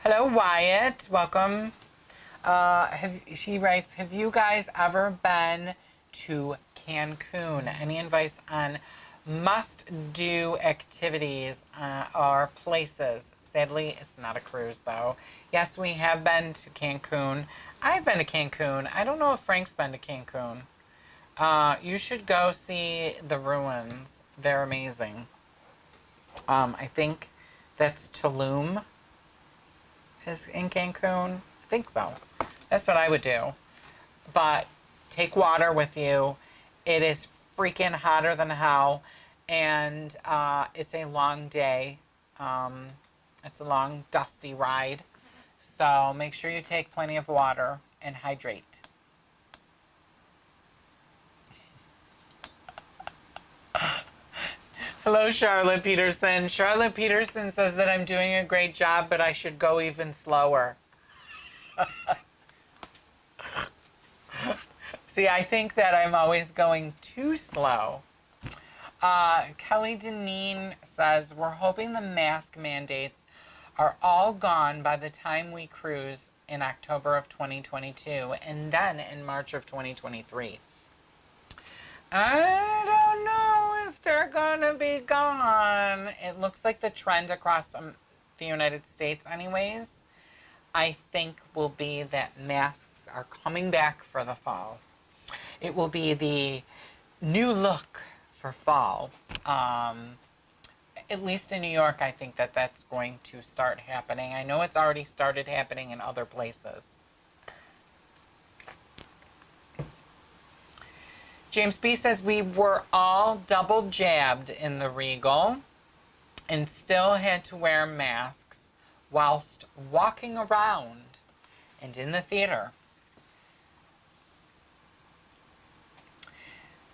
Hello, Wyatt. Welcome. She writes, have you guys ever been to Cancun? Any advice on must-do activities or places? Sadly, it's not a cruise, though. Yes, we have been to Cancun. I've been to Cancun. I don't know if Frank's been to Cancun. You should go see the ruins. They're amazing. I think that's Tulum is in Cancun. I think so. That's what I would do. But take water with you. It is freaking hotter than hell. And it's a long day. It's a long, dusty ride. So make sure you take plenty of water and hydrate. Hello, Charlotte Peterson. Charlotte Peterson says that I'm doing a great job, but I should go even slower. See, I think that I'm always going too slow. Kelly Deneen says, we're hoping the mask mandates are all gone by the time we cruise in October of 2022 and then in March of 2023. I don't know if they're gonna be gone. It looks like the trend across the United States anyways, I think will be that masks are coming back for the fall. It will be the new look for fall. At least in New York, I think that that's going to start happening. I know it's already started happening in other places. James B says we were all double jabbed in the Regal and still had to wear masks whilst walking around and in the theater.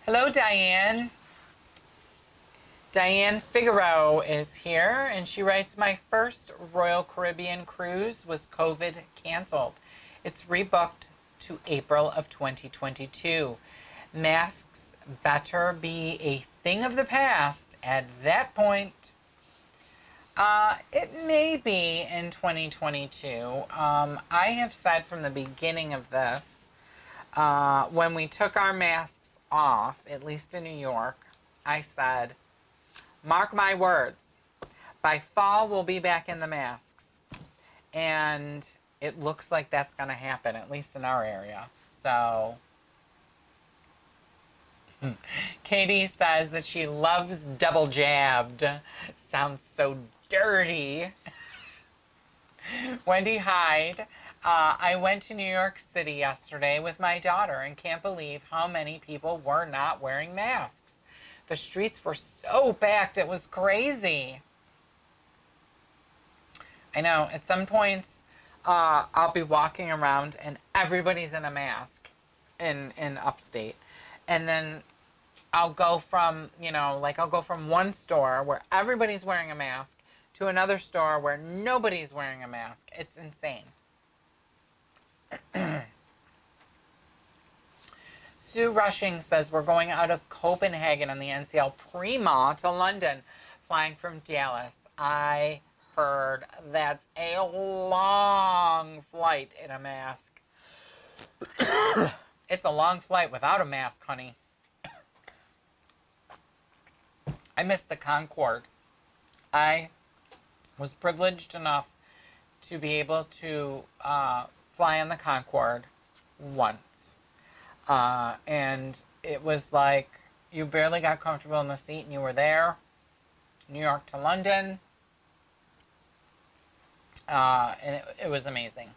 Hello, Diane. Diane Figaro is here, and she writes, my first Royal Caribbean cruise was COVID canceled. It's rebooked to April of 2022. Masks better be a thing of the past at that point. It may be in 2022. I have said from the beginning of this, when we took our masks off, at least in New York, I said, mark my words, by fall we'll be back in the masks. And it looks like that's going to happen, at least in our area. So Katie says that she loves double jabbed. Sounds so dirty. Wendy Hyde. I went to New York City yesterday with my daughter and can't believe how many people were not wearing masks. The streets were so packed, it was crazy. I know, at some points, I'll be walking around and everybody's in a mask in upstate. And then I'll go from, I'll go from one store where everybody's wearing a mask to another store where nobody's wearing a mask. It's insane. Sue Rushing says we're going out of Copenhagen on the NCL Prima to London, flying from Dallas. I heard that's a long flight in a mask. It's a long flight without a mask, honey. I missed the Concorde. I was privileged enough to be able to fly on the Concorde once. And it was like you barely got comfortable in the seat and you were there. New York to London. And it was amazing.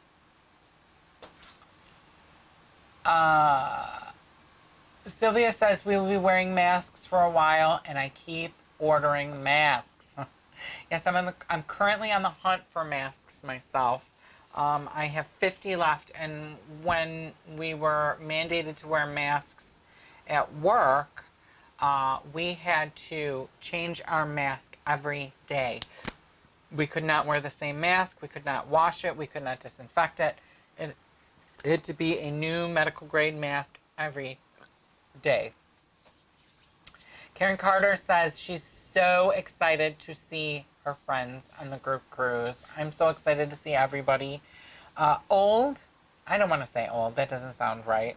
Sylvia says we will be wearing masks for a while, and I keep ordering masks. Yes, I'm currently on the hunt for masks myself. I have 50 left, and when we were mandated to wear masks at work, we had to change our mask every day. We could not wear the same mask. We could not wash it. We could not disinfect it. It had to be a new medical grade mask every day. Karen Carter says she's so excited to see her friends on the group cruise. I'm so excited to see everybody. Old, I don't want to say old. That doesn't sound right.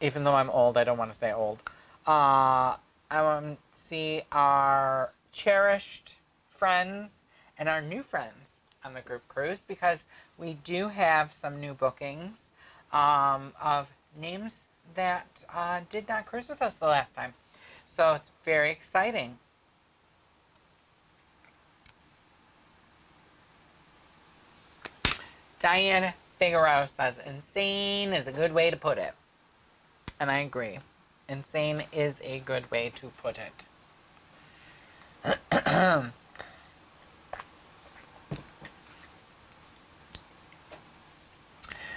Even though I'm old, I don't want to say old. I want to see our cherished friends and our new friends on the group cruise, because we do have some new bookings of names that did not cruise with us the last time. So it's very exciting. Diane Figueroa says, insane is a good way to put it. And I agree. Insane is a good way to put it.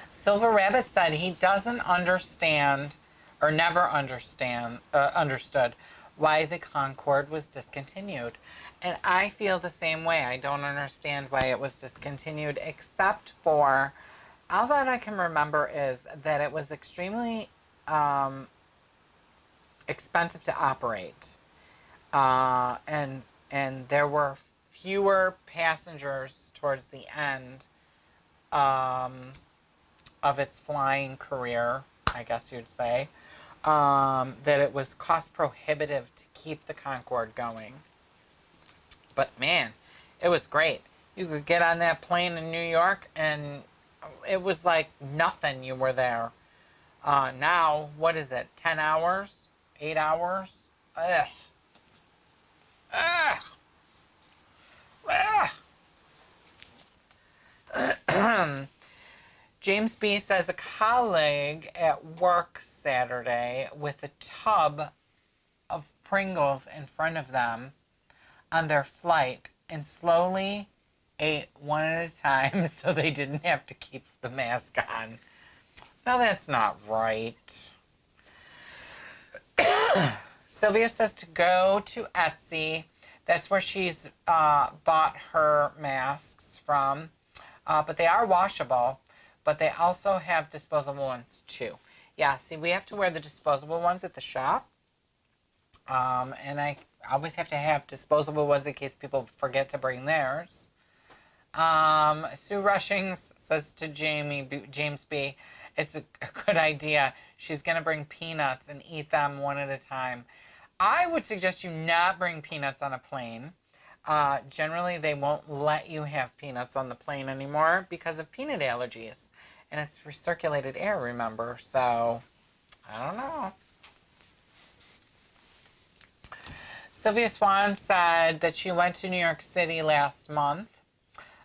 Silver Rabbit said he doesn't understand, or never understood why the Concorde was discontinued. And I feel the same way. I don't understand why it was discontinued, except for, all that I can remember is that it was extremely expensive to operate. And there were fewer passengers towards the end of its flying career, I guess you'd say, that it was cost prohibitive to keep the Concorde going. But man, it was great. You could get on that plane in New York and it was like nothing, you were there. Now, what is it, 10 hours? 8 hours? Ugh. Ugh. Ugh. James B. says a colleague at work Saturday with a tub of Pringles in front of them on their flight and slowly ate one at a time so they didn't have to keep the mask on. Now that's not right. Sylvia says to go to Etsy. That's where she's bought her masks from. But they are washable. But they also have disposable ones too. Yeah, see, we have to wear the disposable ones at the shop. And I always have to have disposable ones in case people forget to bring theirs. Sue Rushings says to James B., it's a good idea. She's going to bring peanuts and eat them one at a time. I would suggest you not bring peanuts on a plane. Generally, they won't let you have peanuts on the plane anymore because of peanut allergies. And it's recirculated air, remember? So, I don't know. Sylvia Swan said that she went to New York City last month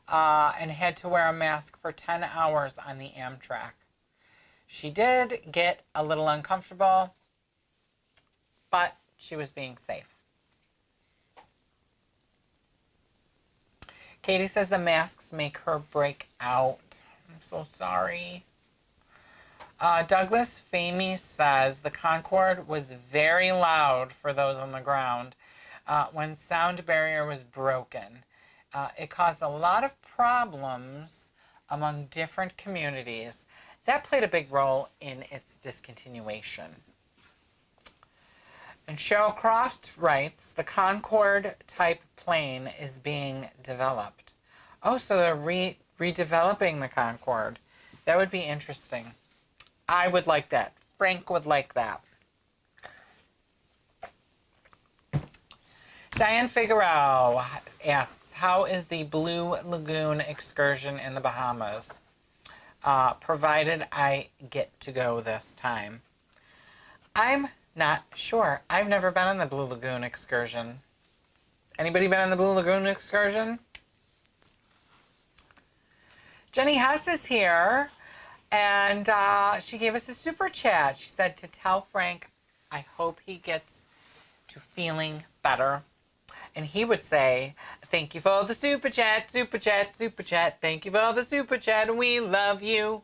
and had to wear a mask for 10 hours on the Amtrak. She did get a little uncomfortable, but she was being safe. Katie says the masks make her break out. I'm so sorry. Douglas Famey says the Concorde was very loud for those on the ground when sound barrier was broken. It caused a lot of problems among different communities. That played a big role in its discontinuation. And Cheryl Croft writes, the Concorde type plane is being developed. Oh, so they're redeveloping the Concorde. That would be interesting. I would like that. Frank would like that. Diane Figueroa asks, how is the Blue Lagoon excursion in the Bahamas? Provided I get to go this time. I'm not sure. I've never been on the Blue Lagoon excursion. Anybody been on the Blue Lagoon excursion? Jenny Hess is here, and she gave us a super chat. She said to tell Frank, I hope he gets to feeling better. And he would say, thank you for the super chat, super chat, super chat. Thank you for the super chat, and we love you.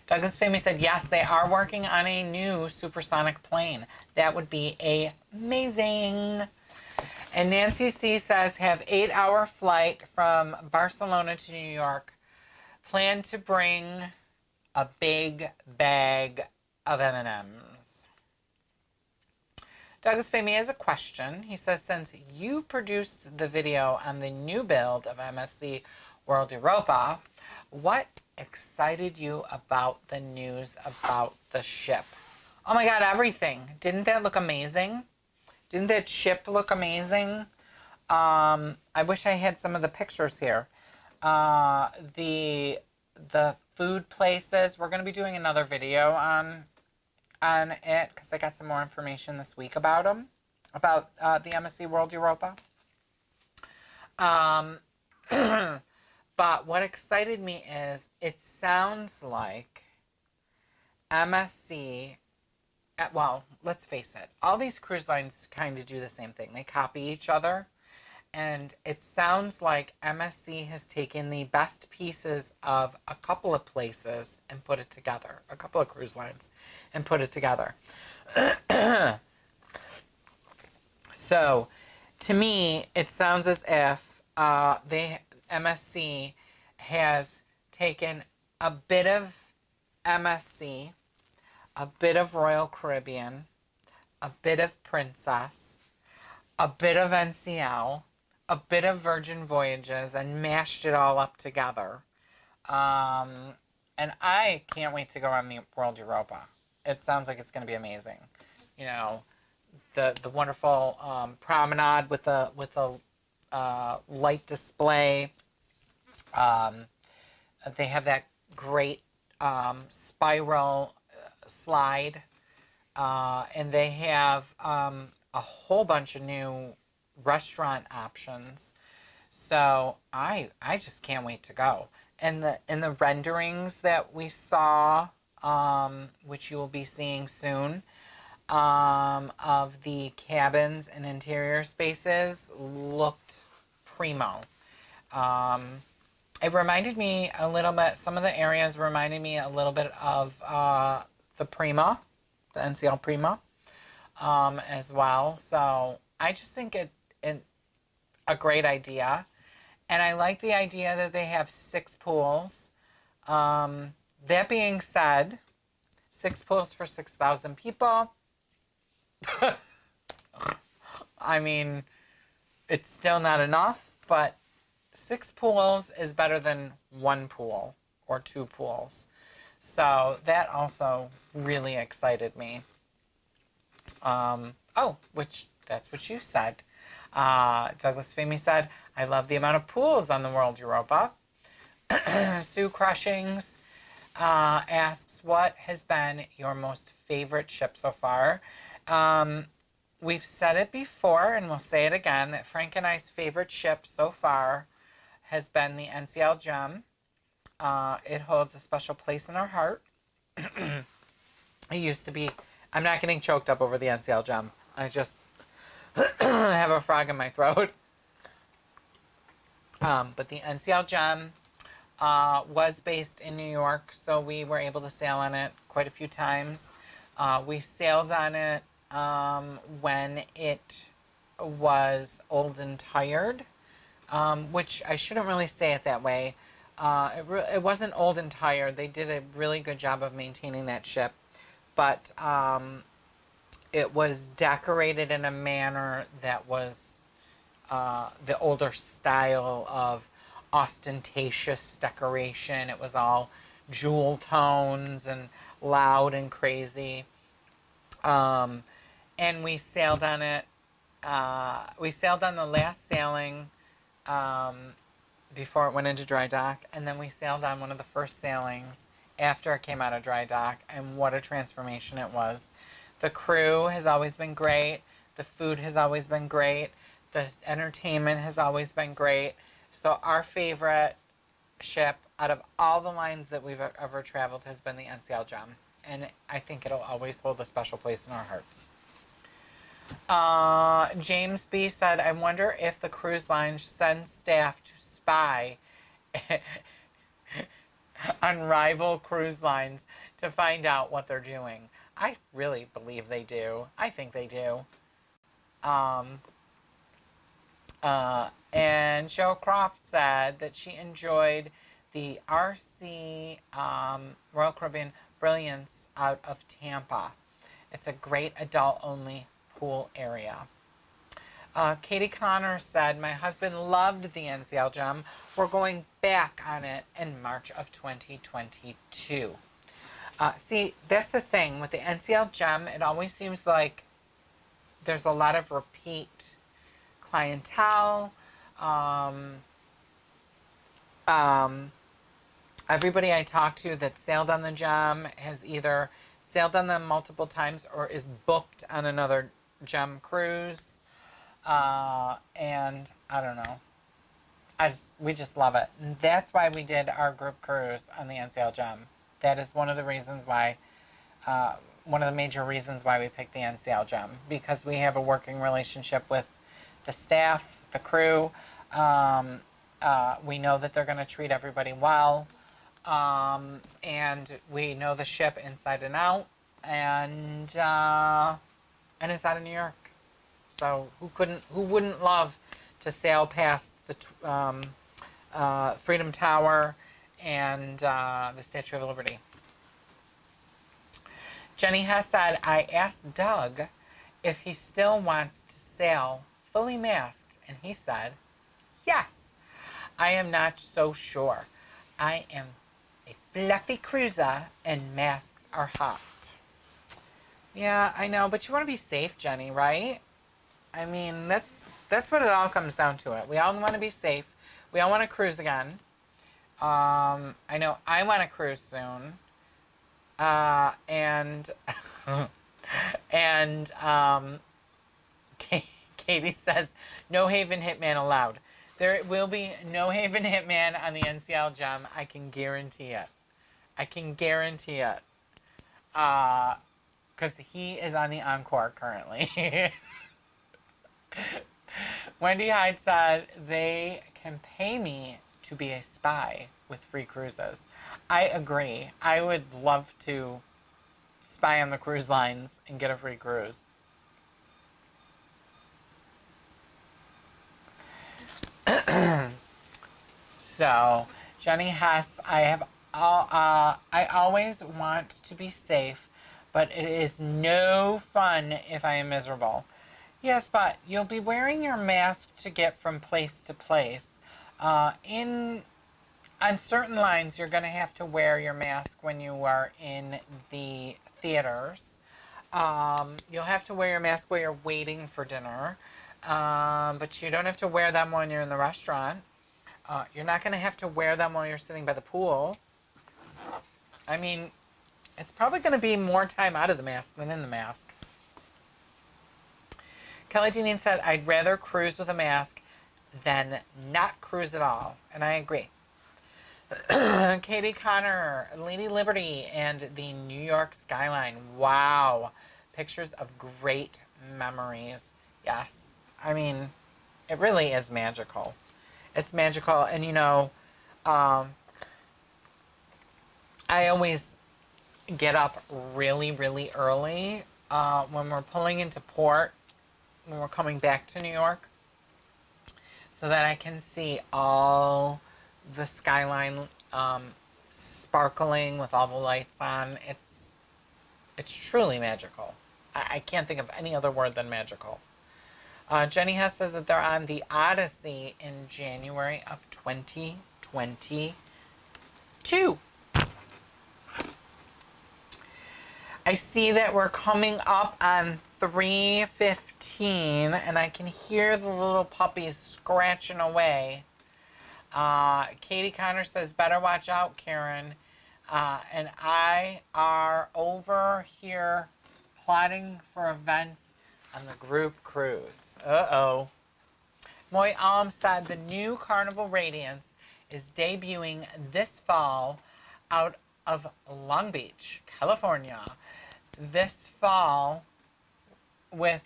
Douglas Famey said, yes, they are working on a new supersonic plane. That would be amazing. And Nancy C says, have 8-hour flight from Barcelona to New York. Plan to bring a big bag of M&Ms. Douglas Famey has a question. He says, since you produced the video on the new build of MSC World Europa, what excited you about the news about the ship? Oh my God, everything. Didn't that look amazing? Didn't that ship look amazing? I wish I had some of the pictures here. The food places. We're going to be doing another video on it because I got some more information this week about them, about the MSC World Europa. But what excited me is it sounds like MSC, well, let's face it, all these cruise lines kind of do the same thing. They copy each other. And it sounds like MSC has taken the best pieces of a couple of places and put it together, a couple of cruise lines, and put it together. So, to me, it sounds as if MSC has taken a bit of MSC, a bit of Royal Caribbean, a bit of Princess, a bit of NCL, a bit of Virgin Voyages, and mashed it all up together. And I can't wait to go on the World Europa. It sounds like it's going to be amazing. You know, the wonderful promenade with the light display. They have that great spiral slide, and they have a whole bunch of new restaurant options. So I just can't wait to go. And the renderings that we saw, which you will be seeing soon, of the cabins and interior spaces looked primo. It reminded me a little bit, some of the areas reminded me a little bit of the Prima, the NCL Prima, as well. So I just think it a great idea. And I like the idea that they have 6 pools. That being said, 6 pools for 6,000 people. I mean, it's still not enough, but 6 pools is better than 1 pool or 2 pools. So that also really excited me. Which that's what you said. Douglas Famey said, I love the amount of pools on the World Europa. Sue Crushings asks, what has been your most favorite ship so far? We've said it before, and we'll say it again, that Frank and I's favorite ship so far has been the NCL Gem. It holds a special place in our heart. It used to be, I'm not getting choked up over the NCL Gem. I just have a frog in my throat. But the NCL Gem was based in New York, so we were able to sail on it quite a few times. We sailed on it when it was old and tired, which I shouldn't really say it that way. It wasn't old and tired. They did a really good job of maintaining that ship, but it was decorated in a manner that was the older style of ostentatious decoration. It was all jewel tones and loud and crazy. And we sailed on it. We sailed on the last sailing before it went into dry dock, and then we sailed on one of the first sailings after it came out of dry dock, and what a transformation it was. The crew has always been great. The food has always been great. The entertainment has always been great. So our favorite ship out of all the lines that we've ever traveled has been the NCL Gem. And I think it'll always hold a special place in our hearts. James B. said, I wonder if the cruise line sends staff to spy on rival cruise lines to find out what they're doing. I really believe they do. I think they do. And Cheryl Croft said that she enjoyed the RC Royal Caribbean Brilliance out of Tampa. It's a great adult-only pool area. Katie Connor said, my husband loved the NCL Gem. We're going back on it in March of 2022. See, that's the thing with the NCL Gem. It always seems like there's a lot of repeat clientele. Everybody I talk to that sailed on the Gem has either sailed on them multiple times or is booked on another Gem cruise. And I don't know. We just love it. And that's why we did our group cruise on the NCL Gem. That is one of the reasons why, one of the major reasons why we picked the NCL Gem, because we have a working relationship with the staff, the crew. We know that they're going to treat everybody well. And we know the ship inside and out. And it's out of New York. So who wouldn't love to sail past the Freedom Tower and the Statue of Liberty? Jenny Hess said, I asked Doug if he still wants to sail fully masked, and he said, yes. I am not so sure. I am a fluffy cruiser, and masks are hot. Yeah, I know, but you want to be safe, Jenny, right? I mean, that's what it all comes down to it. We all want to be safe. We all want to cruise again. I know I want to cruise soon. And Katie says, no Haven Hitman allowed. There will be no Haven Hitman on the NCL Gem. I can guarantee it. I can guarantee it. Because he is on the Encore currently. Wendy Hyde said, they can pay me to be a spy with free cruises. I agree. I would love to spy on the cruise lines and get a free cruise. So, Jenny Hess, I always want to be safe, but it is no fun if I am miserable. Yes, but you'll be wearing your mask to get from place to place. On certain lines, you're going to have to wear your mask when you are in the theaters. You'll have to wear your mask while you're waiting for dinner. But you don't have to wear them when you're in the restaurant. You're not going to have to wear them while you're sitting by the pool. I mean, it's probably going to be more time out of the mask than in the mask. Kelly Jeanine said, I'd rather cruise with a mask than not cruise at all. And I agree. Katie Connor, Lady Liberty, and the New York skyline. Wow. Pictures of great memories. Yes. I mean, it really is magical. It's magical. And, you know, I always get up really, really early when we're pulling into port, when we're coming back to New York, so that I can see all the skyline sparkling with all the lights on. It's truly magical. I can't think of any other word than magical. Jenny Hess says that they're on the Odyssey in January of 2022. I see that we're coming up on 3:15, and I can hear the little puppies scratching away. Katie Connor says, better watch out, Karen. And I are over here plotting for events on the group cruise. Uh-oh. Moy Alm said the new Carnival Radiance is debuting this fall out of Long Beach, California. This fall with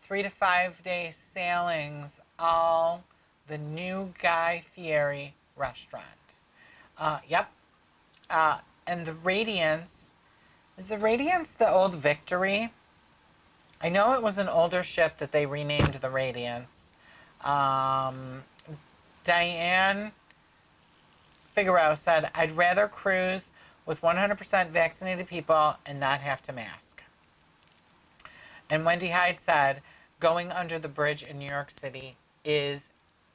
3 to 5 day sailings, all the new Guy Fieri restaurant. Yep. And the Radiance, is the Radiance the old Victory? I know it was an older ship that they renamed the Radiance. Diane Figueroa said, I'd rather cruise with 100% vaccinated people and not have to mask. And Wendy Hyde said, going under the bridge in New York City is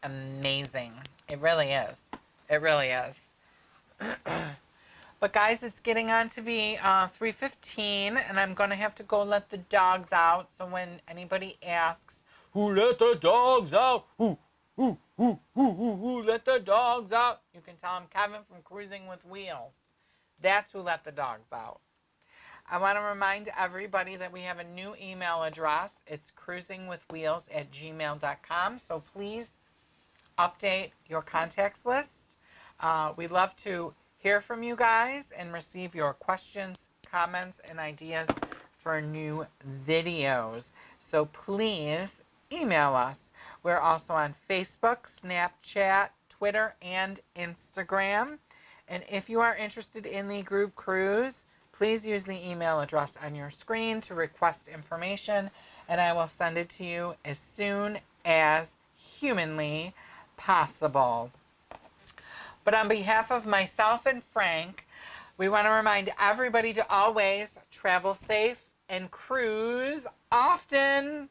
amazing. It really is. It really is. But guys, it's getting on to be 3:15, and I'm going to have to go let the dogs out. So when anybody asks, who let the dogs out? Who let the dogs out? You can tell them Kevin from Cruising with Wheels. That's who let the dogs out. I want to remind everybody that we have a new email address. It's cruisingwithwheels@gmail.com. So please update your contacts list. We'd love to hear from you guys and receive your questions, comments, and ideas for new videos. So please email us. We're also on Facebook, Snapchat, Twitter, and Instagram. And if you are interested in the group cruise, please use the email address on your screen to request information, and I will send it to you as soon as humanly possible. But on behalf of myself and Frank, we want to remind everybody to always travel safe and cruise often.